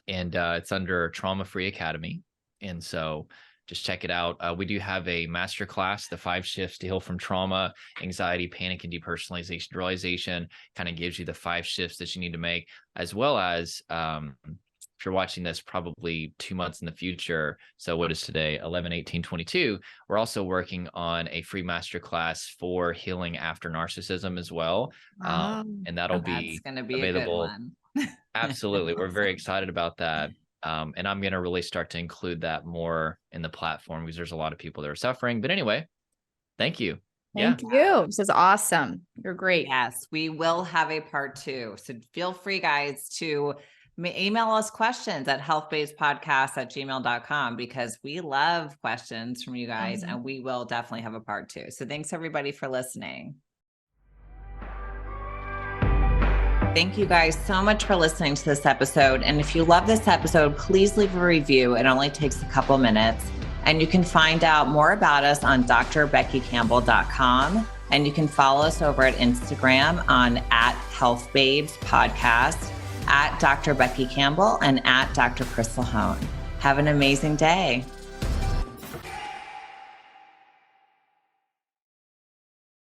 and it's under Trauma Free Academy. And so just check it out. We do have a masterclass, the 5 shifts to heal from trauma, anxiety, panic, and depersonalization, derealisation. Kind of gives you the 5 shifts that you need to make, as well as if you're watching this probably 2 months in the future. So what is today? 11/18/22. We're also working on a free masterclass for healing after narcissism as well. And that'll be going to be available. A good one. Absolutely. We're very excited about that. And I'm going to really start to include that more in the platform because there's a lot of people that are suffering. But anyway, thank you. Thank you. This is awesome. You're great. Yes, we will have a part 2. So feel free, guys, to email us questions at healthbabespodcast@gmail.com because we love questions from you guys, and we will definitely have a part 2. So thanks everybody for listening. Thank you guys so much for listening to this episode. And if you love this episode, please leave a review. It only takes a couple minutes. And you can find out more about us on drbeckycampbell.com. And you can follow us over at Instagram on @healthbabespodcast, @Dr. Becky Campbell, and @Dr. Crystal Hohn. Have an amazing day.